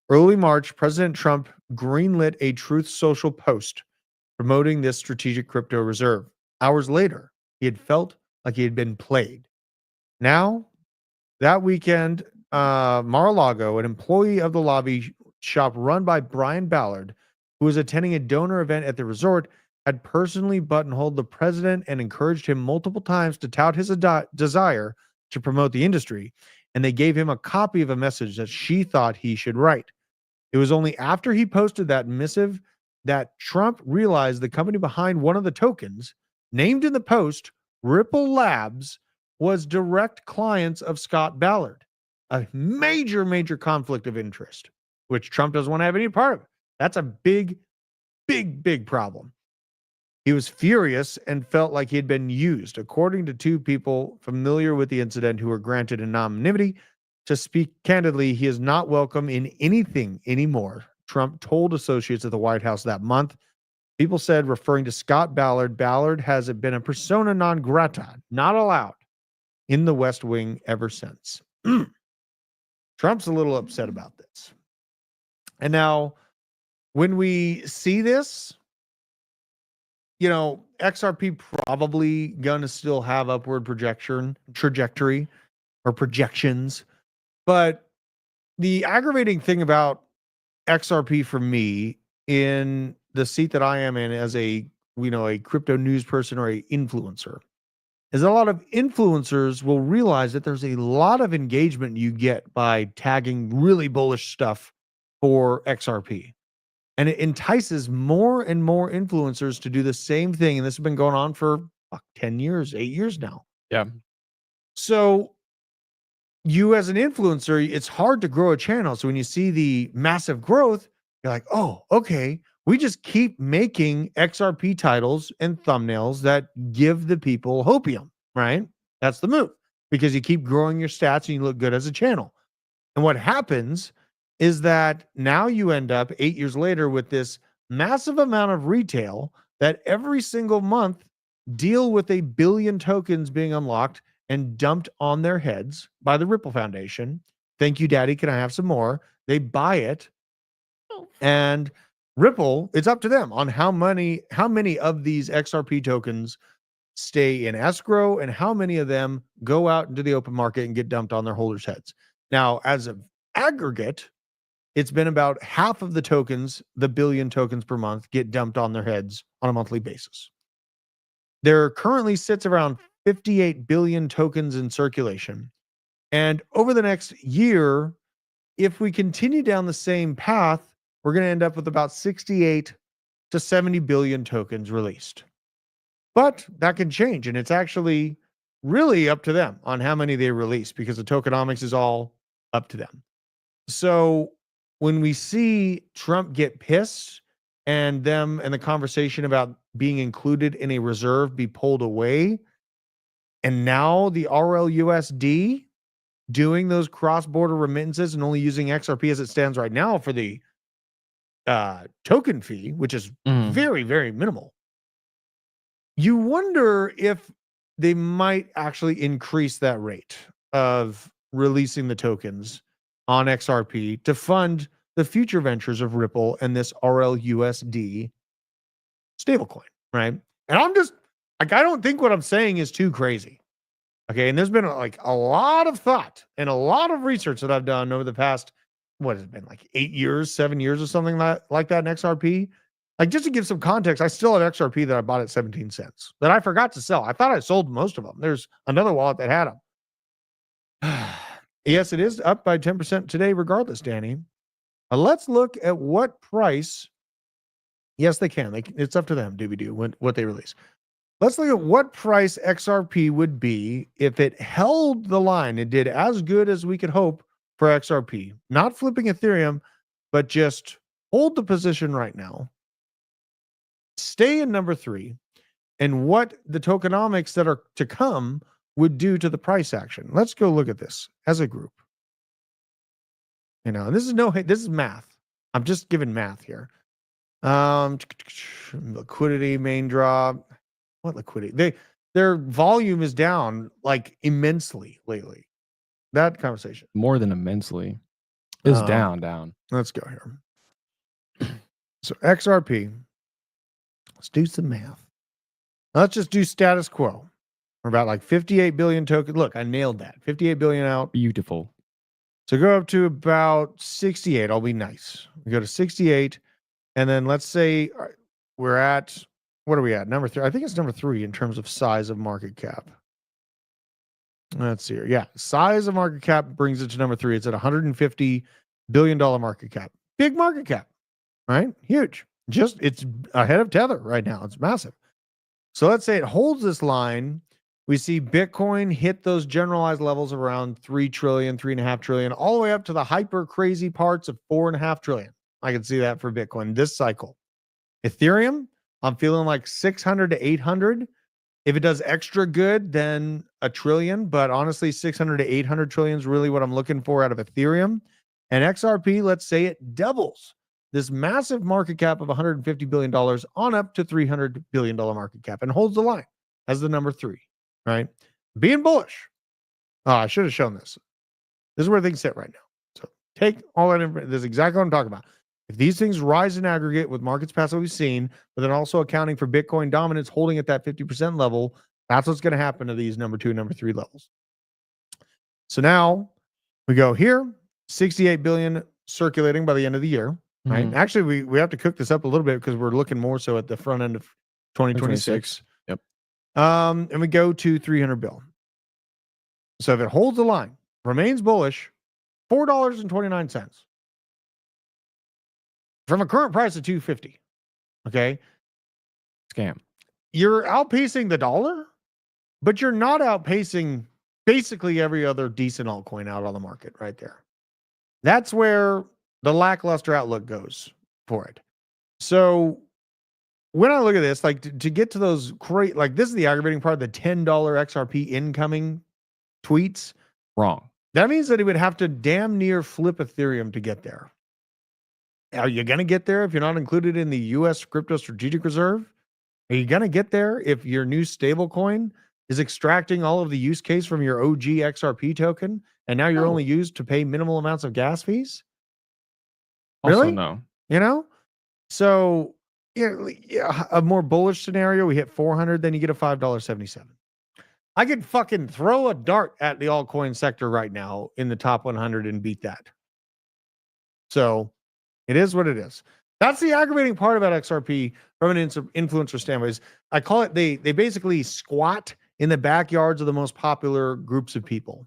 Early March, President Trump greenlit a Truth Social post promoting this strategic crypto reserve. Hours later, he had felt like he had been played. Now, that weekend, Mar-a-Lago, an employee of the lobby shop run by Brian Ballard, who was attending a donor event at the resort, had personally buttonholed the president and encouraged him multiple times to tout his desire to promote the industry, and they gave him a copy of a message that she thought he should write. It was only after he posted that missive that Trump realized the company behind one of the tokens, named in the post, Ripple Labs, was direct clients of Scott Ballard, a major, major conflict of interest, which Trump doesn't want to have any part of. That's a big, big, big problem. He was furious and felt like he had been used, according to two people familiar with the incident who were granted anonymity. To speak candidly, he is not welcome in anything anymore, Trump told associates at the White House that month. People said, referring to Scott Ballard, Ballard has been a persona non grata, not allowed in the West Wing ever since. Trump's a little upset about this. And now, when we see this, you know, XRP probably going to still have upward trajectory or projections. But the aggravating thing about XRP for me, in the seat that I am in as a crypto news person or a influencer, is that a lot of influencers will realize that there's a lot of engagement you get by tagging really bullish stuff for XRP. And it entices more and more influencers to do the same thing. And this has been going on for 10 years, 8 years now. Yeah. So you as an influencer, it's hard to grow a channel. So when you see the massive growth, you're like, oh, okay, we just keep making XRP titles and thumbnails that give the people hopium, right? That's the move, because you keep growing your stats and you look good as a channel. And what happens is that now you end up 8 years later with this massive amount of retail that every single month deal with 1 billion tokens being unlocked and dumped on their heads by the Ripple Foundation. Thank you, Daddy. Can I have some more? They buy it. And Ripple, it's up to them on how many of these XRP tokens stay in escrow and how many of them go out into the open market and get dumped on their holders' heads. Now, as an aggregate, it's been about half of the tokens, the 1 billion tokens per month, get dumped on their heads on a monthly basis. There currently sits around 58 billion tokens in circulation. And over the next year, if we continue down the same path, we're going to end up with about 68 to 70 billion tokens released. But that can change, and it's actually really up to them on how many they release, because the tokenomics is all up to them. So when we see Trump get pissed and them and the conversation about being included in a reserve be pulled away, and now the RLUSD doing those cross-border remittances and only using XRP as it stands right now for the token fee, which is very, very minimal, you wonder if they might actually increase that rate of releasing the tokens on XRP to fund the future ventures of Ripple and this RLUSD stablecoin, right? And I'm just like, I don't think what I'm saying is too crazy. Okay. And there's been like a lot of thought and a lot of research that I've done over the past, what has it been, like 8 years, 7 years or something like that in XRP. Like, just to give some context, I still have XRP that I bought at 17 cents that I forgot to sell. I thought I sold most of them. There's another wallet that had them. Yes, it is up by 10% today, regardless, Danny. Let's look at what price. Yes, they can. It's up to them, doobie-doo, what they release. Let's look at what price XRP would be if it held the line. It did as good as we could hope for XRP. Not flipping Ethereum, but just hold the position right now. Stay in number 3, and what the tokenomics that are to come would do to the price action. Let's go look at this as a group. You know, this is math. I'm just giving math here. Liquidity, main drop. What liquidity? Their volume is down like immensely lately. That conversation. More than immensely. It's down. Let's go here. So XRP, let's do some math. Let's just do status quo. We're about like 58 billion tokens. Look, I nailed that. 58 billion out. Beautiful. So go up to about 68. I'll be nice. We go to 68. And then let's say we're at, what are we at? Number 3. I think it's number 3 in terms of size of market cap. Let's see here. Yeah. Size of market cap brings it to number 3. It's at $150 billion market cap. Big market cap, right? Huge. It's ahead of Tether right now. It's massive. So let's say it holds this line. We see Bitcoin hit those generalized levels around 3 trillion, 3.5 trillion, all the way up to the hyper crazy parts of 4.5 trillion. I can see that for Bitcoin this cycle. Ethereum, I'm feeling like 600 to 800. If it does extra good, then $1 trillion. But honestly, 600 to 800 trillion is really what I'm looking for out of Ethereum. And XRP, let's say it doubles this massive market cap of $150 billion on up to $300 billion market cap and holds the line as the number 3, right? Being bullish. Oh, I should have shown this. This is where things sit right now. So take all that information. This is exactly what I'm talking about. If these things rise in aggregate with markets past what we've seen, but then also accounting for Bitcoin dominance holding at that 50% level, that's what's going to happen to these number 2, number 3 levels. So now we go here, 68 billion circulating by the end of the year, right? Actually, we have to cook this up a little bit because we're looking more so at the front end of 2026. Yep. And we go to 300 bill. So if it holds the line, remains bullish, $4.29. From a current price of $2.50. Okay. Scam. You're outpacing the dollar, but you're not outpacing basically every other decent altcoin out on the market right there. That's where the lackluster outlook goes for it. So when I look at this, like to get to those great, like this is the aggravating part, the $10 XRP incoming tweets. Wrong. That means that he would have to damn near flip Ethereum to get there. Are you going to get there if you're not included in the U.S. Crypto Strategic Reserve? Are you going to get there if your new stablecoin is extracting all of the use case from your OG XRP token and now you're only used to pay minimal amounts of gas fees? Also, Really? no. You know? So yeah, a more bullish scenario, we hit 400, then you get a $5.77. I could fucking throw a dart at the altcoin sector right now in the top 100 and beat that. So it is what it is. That's the aggravating part about XRP from an influencer standpoint. Is I call it they basically squat in the backyards of the most popular groups of people.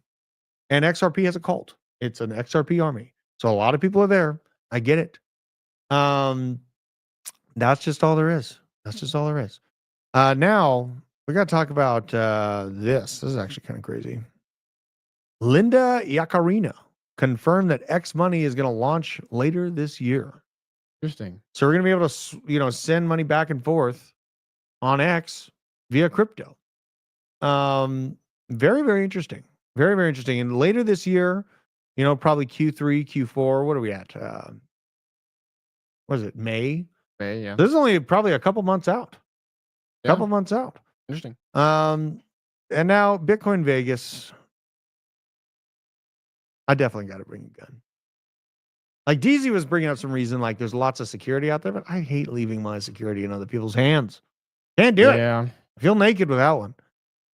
And XRP has a cult. It's an XRP army. So a lot of people are there. I get it. That's just all there is. That's just all there is. Now we got to talk about this. This is actually kind of crazy. Linda Yaccarino confirmed that X Money is going to launch later this year. Interesting. So we're going to be able to, send money back and forth on X via crypto. Very, very interesting. Very, very interesting. And later this year, probably Q3, Q4. What are we at? What is it? May? May, yeah. This is only probably a couple months out. Yeah. Couple months out. Interesting. And now Bitcoin Vegas. I definitely got to bring a gun. Like DZ was bringing up some reason, like there's lots of security out there, but I hate leaving my security in other people's hands. Can't do it. Yeah. I feel naked without one.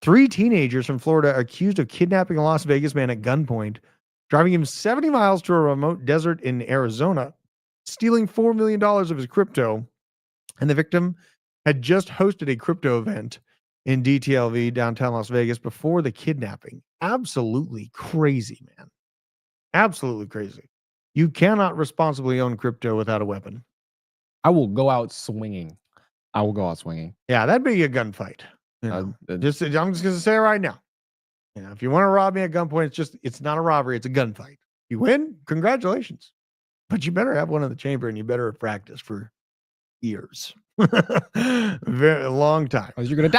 3 teenagers from Florida accused of kidnapping a Las Vegas man at gunpoint, driving him 70 miles to a remote desert in Arizona, stealing $4 million of his crypto. And the victim had just hosted a crypto event in DTLV, downtown Las Vegas, before the kidnapping. Absolutely crazy, man. Absolutely crazy. You cannot responsibly own crypto without a weapon. I will go out swinging. Yeah, that'd be a gunfight. I'm just going to say it right now. If you want to rob me at gunpoint, it's not a robbery. It's a gunfight. You win, congratulations. But you better have one in the chamber and you better have practiced for years. Very long time. Or you're going to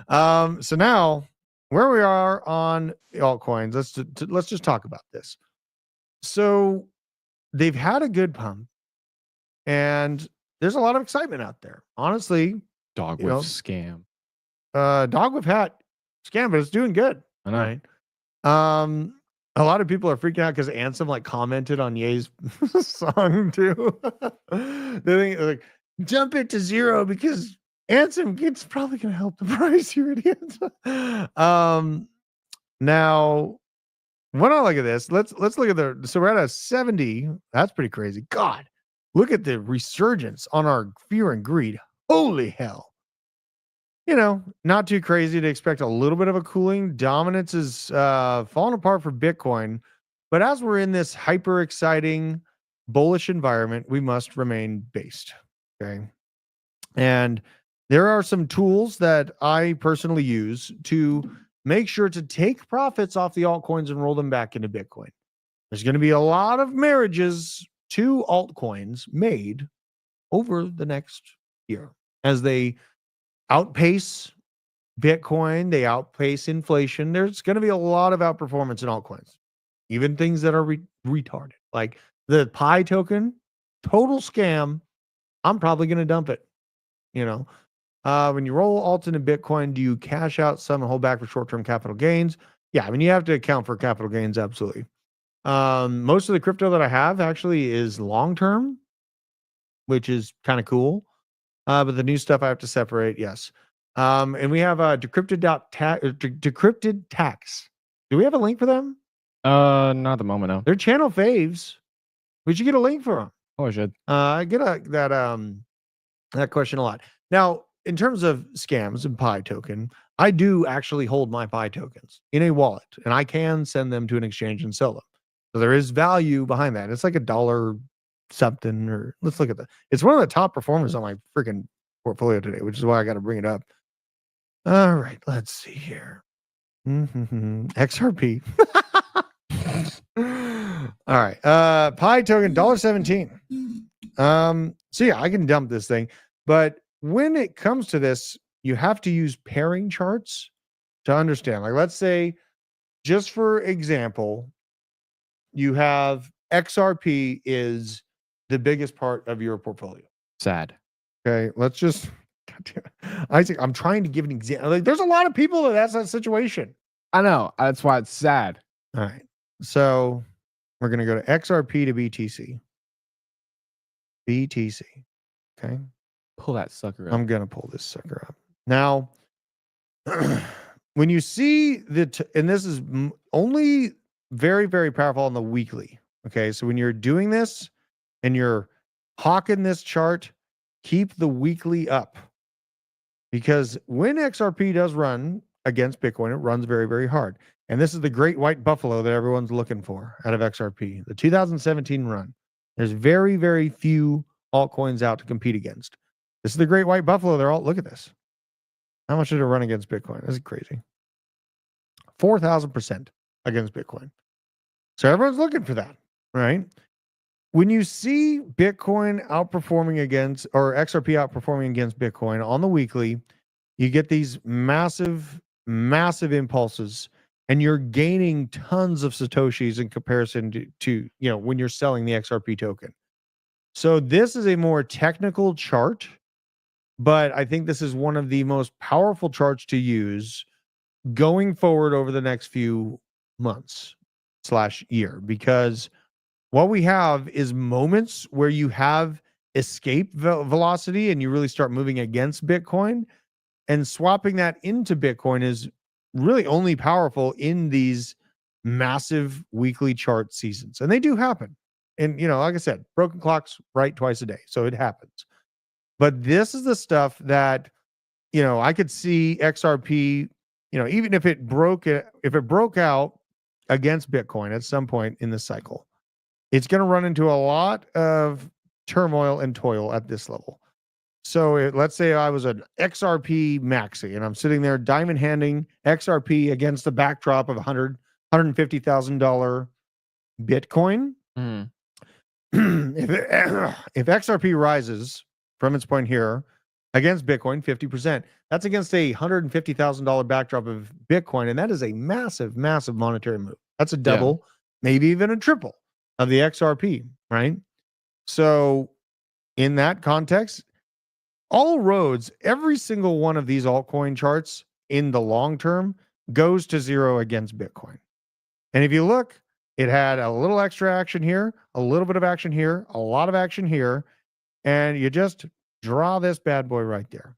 die. So now where we are on the altcoins, let's just talk about this. So they've had a good pump and there's a lot of excitement out there. Honestly, Dog whip scam. Dog whip hat scam, but it's doing good. I know. Right? A lot of people are freaking out because Ansem like commented on Ye's song too. They think like jump it to 0 because Ansem it's probably gonna help the price, you idiots. Now when I look at this, let's look at so we're at a 70. That's pretty crazy. God, look at the resurgence on our fear and greed. Holy hell. Not too crazy to expect a little bit of a cooling. Dominance is falling apart for Bitcoin. But as we're in this hyper exciting, bullish environment, we must remain based. Okay. And there are some tools that I personally use to make sure to take profits off the altcoins and roll them back into Bitcoin. There's going to be a lot of marriages to altcoins made over the next year as they outpace Bitcoin, they outpace inflation. There's going to be a lot of outperformance in altcoins, even things that are retarded. Like the Pi token, total scam. I'm probably going to dump it. When you roll alts into Bitcoin, do you cash out some and hold back for short-term capital gains? Yeah, I mean, you have to account for capital gains, absolutely. Most of the crypto that I have actually is long-term, which is kind of cool. But the new stuff I have to separate, yes. And we have decrypted tax. Do we have a link for them? Not at the moment, no. They're channel faves. We should get a link for them. Oh, I should. I get that question a lot. Now, in terms of scams and Pi token, I do actually hold my Pi tokens in a wallet, and I can send them to an exchange and sell them. So there is value behind that. It's like $1 something, or let's look at that. It's one of the top performers on my freaking portfolio today, which is why I got to bring it up. All right, let's see here. XRP. All right. Pi token $1.17. So yeah, I can dump this thing, but when it comes to this, you have to use pairing charts to understand. Like, let's say, just for example, you have XRP is the biggest part of your portfolio. Sad. Okay, let's just. Isaac, I'm trying to give an example. Like, there's a lot of people that's that situation. I know. That's why it's sad. All right, so we're gonna go to XRP to BTC. BTC. Okay. Pull that sucker up. I'm gonna pull this sucker up now. When you see and this is only very, very powerful on the weekly. Okay, so when you're doing this and you're hawking this chart, keep the weekly up, because when XRP does run against Bitcoin, it runs very, very hard. And this is the great white buffalo that everyone's looking for out of XRP. The 2017 run. There's very, very few altcoins out to compete against. This is the great white buffalo. They're all, look at this. How much did it run against Bitcoin? This is crazy. 4,000% against Bitcoin. So everyone's looking for that, right? When you see Bitcoin outperforming against, or XRP outperforming against Bitcoin on the weekly, you get these massive, massive impulses, and you're gaining tons of Satoshis in comparison to when you're selling the XRP token. So this is a more technical chart, but I think this is one of the most powerful charts to use going forward over the next few months / year, because what we have is moments where you have escape velocity and you really start moving against Bitcoin, and swapping that into Bitcoin is really only powerful in these massive weekly chart seasons. And they do happen. And, like I said, broken clocks right twice a day. So it happens. But this is the stuff that, I could see XRP, even if it broke out against Bitcoin at some point in this cycle, it's going to run into a lot of turmoil and toil at this level. So let's say I was an XRP maxi and I'm sitting there diamond handing XRP against the backdrop of $150,000 Bitcoin. Mm. If XRP rises from its point here against Bitcoin 50%, that's against a $150,000 backdrop of Bitcoin, and that is a massive, massive monetary move. That's a double, maybe even a triple of the XRP, right? So in that context, all roads, every single one of these altcoin charts in the long term goes to 0 against Bitcoin. And if you look, It had a little extra action here, a little bit of action here, a lot of action here, and you just draw this bad boy right there.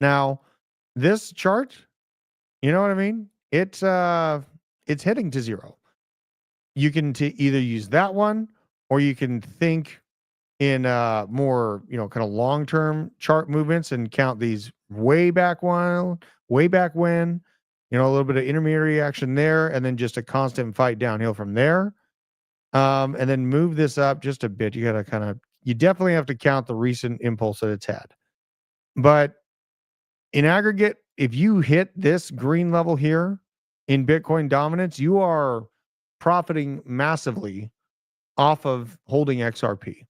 Now, this chart, you know what I mean? It's heading to zero. You can either use that one, or you can think in more, kind of long-term chart movements and count these way back when, a little bit of intermediary action there, and then just a constant fight downhill from there. And then move this up just a bit. You definitely have to count the recent impulse that it's had. But in aggregate, if you hit this green level here in Bitcoin dominance, you are profiting massively off of holding XRP.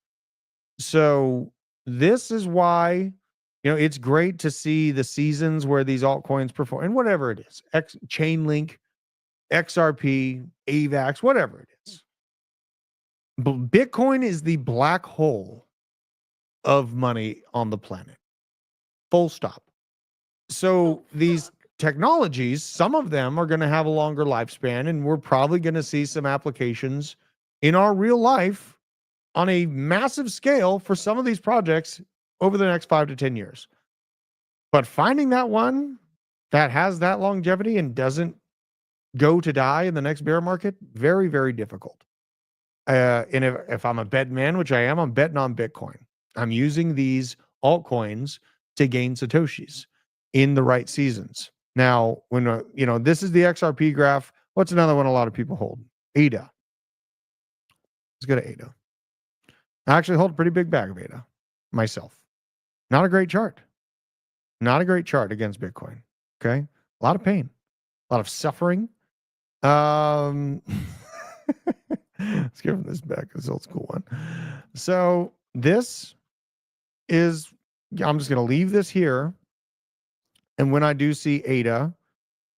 So this is why, it's great to see the seasons where these altcoins perform, and whatever it is, Chainlink, XRP, AVAX, whatever it is. But Bitcoin is the black hole of money on the planet. Full stop. So these technologies, some of them are going to have a longer lifespan, and we're probably going to see some applications in our real life on a massive scale for some of these projects over the next 5 to 10 years. But finding that one that has that longevity and doesn't go to die in the next bear market, very, very difficult. And if I'm a bet man, which I am, I'm betting on Bitcoin. I'm using these altcoins to gain Satoshis in the right seasons. Now, when, this is the XRP graph. What's another one a lot of people hold? ADA. Let's go to ADA. I actually hold a pretty big bag of ADA myself. Not a great chart. Not a great chart against Bitcoin. Okay. A lot of pain, a lot of suffering. Let's give this back. This old school one. So this is, I'm just going to leave this here. And when I do see ADA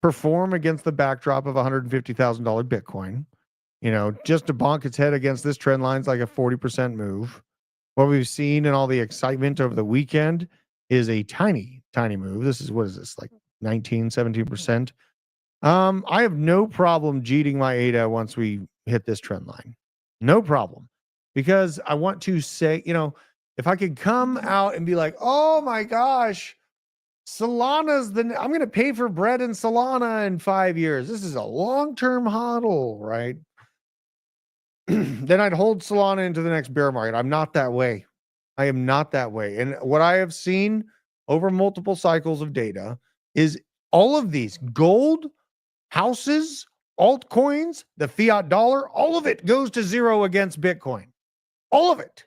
perform against the backdrop of $150,000 Bitcoin, just to bonk its head against this trend line is like a 40% move. What we've seen in all the excitement over the weekend is a tiny, tiny move. This is, what is this, like 19, 17%? I have no problem jeeting my ADA once we hit this trend line. No problem. Because I want to say, if I could come out and be like, oh my gosh, Solana's I'm going to pay for bread in Solana in 5 years. This is a long-term hodl, right? Then I'd hold Solana into the next bear market. I'm not that way. I am not that way. And what I have seen over multiple cycles of data is all of these gold, houses, altcoins, the fiat dollar, all of it goes to zero against Bitcoin. All of it.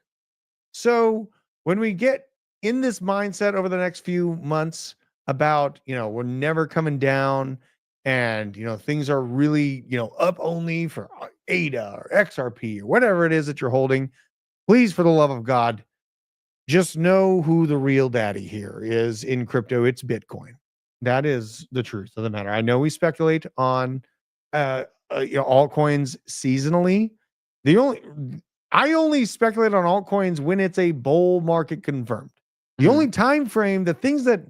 So when we get in this mindset over the next few months about, we're never coming down and, things are really, up only for ADA or XRP or whatever it is that you're holding, please, for the love of God, just know who the real daddy here is in crypto. It's Bitcoin. That is the truth of the matter. I know we speculate on, altcoins seasonally. I only speculate on altcoins when it's a bull market confirmed. The only time frame, the things that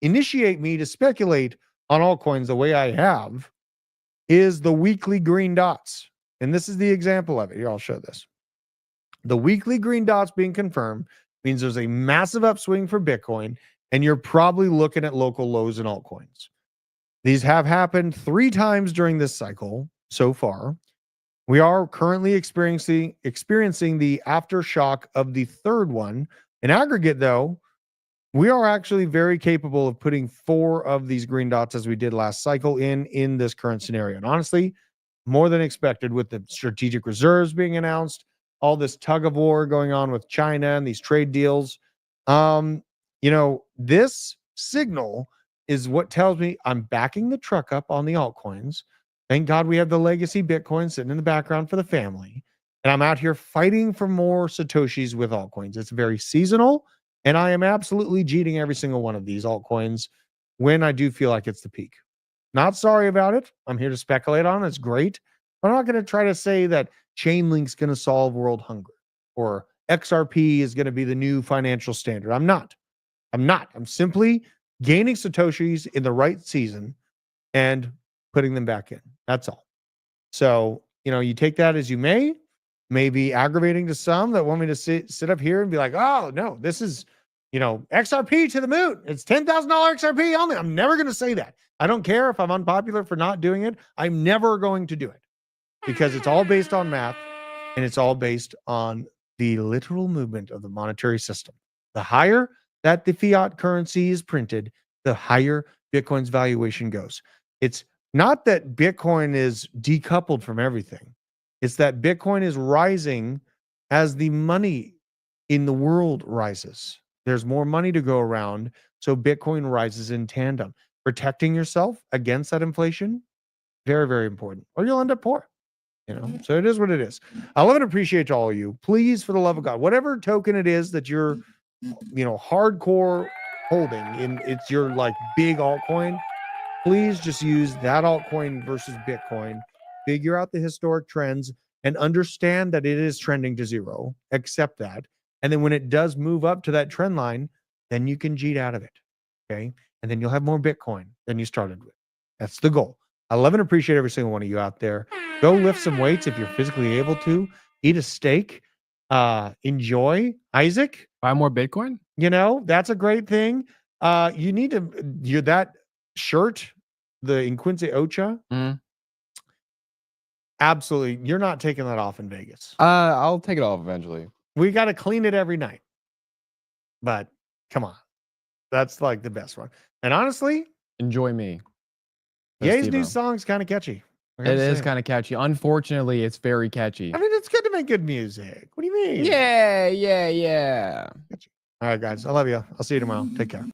initiate me to speculate on altcoins the way I have is the weekly green dots. And this is the example of it. Here, I'll show this. The weekly green dots being confirmed means there's a massive upswing for Bitcoin, and you're probably looking at local lows in altcoins. These have happened 3 times during this cycle so far. We are currently experiencing the aftershock of the third one. In aggregate, though, we are actually very capable of putting 4 of these green dots, as we did last cycle, in this current scenario. And honestly, more than expected, with the strategic reserves being announced, all this tug of war going on with China and these trade deals. This signal is what tells me I'm backing the truck up on the altcoins. Thank God we have the legacy Bitcoin sitting in the background for the family. And I'm out here fighting for more Satoshis with altcoins. It's very seasonal. And I am absolutely jeeting every single one of these altcoins when I do feel like it's the peak. Not sorry about it. I'm here to speculate on it. It's great. But I'm not going to try to say that Chainlink's going to solve world hunger or XRP is going to be the new financial standard. I'm not. I'm simply gaining Satoshis in the right season and putting them back in. That's all. So you take that as you may. Maybe aggravating to some that want me to sit up here and be like, oh no, this is, XRP to the moon. It's $10,000 XRP only. I'm never going to say that. I don't care if I'm unpopular for not doing it. I'm never going to do it because it's all based on math and it's all based on the literal movement of the monetary system. The higher that the fiat currency is printed, the higher Bitcoin's valuation goes. It's not that Bitcoin is decoupled from everything. It's that Bitcoin is rising as the money in the world rises. There's more money to go around, so Bitcoin rises in tandem. Protecting yourself against that inflation, very, very important, or you'll end up poor. So it is what it is. I love and appreciate all of you. Please, for the love of God, whatever token it is that you're, hardcore holding, and it's your like big altcoin, please just use that altcoin versus Bitcoin. Figure out the historic trends and understand that it is trending to zero. Accept that. And then when it does move up to that trend line, then you can cheat out of it. Okay. And then you'll have more Bitcoin than you started with. That's the goal. I love and appreciate every single one of you out there. Go lift some weights if you're physically able to. Eat a steak. Enjoy. Isaac. Buy more Bitcoin? That's a great thing. You need to, that shirt, the Inquince Ocha. Absolutely. You're not taking that off in Vegas. I'll take it off eventually. We got to clean it every night. But come on. That's like the best one. And honestly, enjoy me. Ye's new song's kind of catchy. It is kind of catchy. Unfortunately, it's very catchy. I mean, it's good to make good music. What do you mean? Yeah. All right, guys. I love you. I'll see you tomorrow. Take care.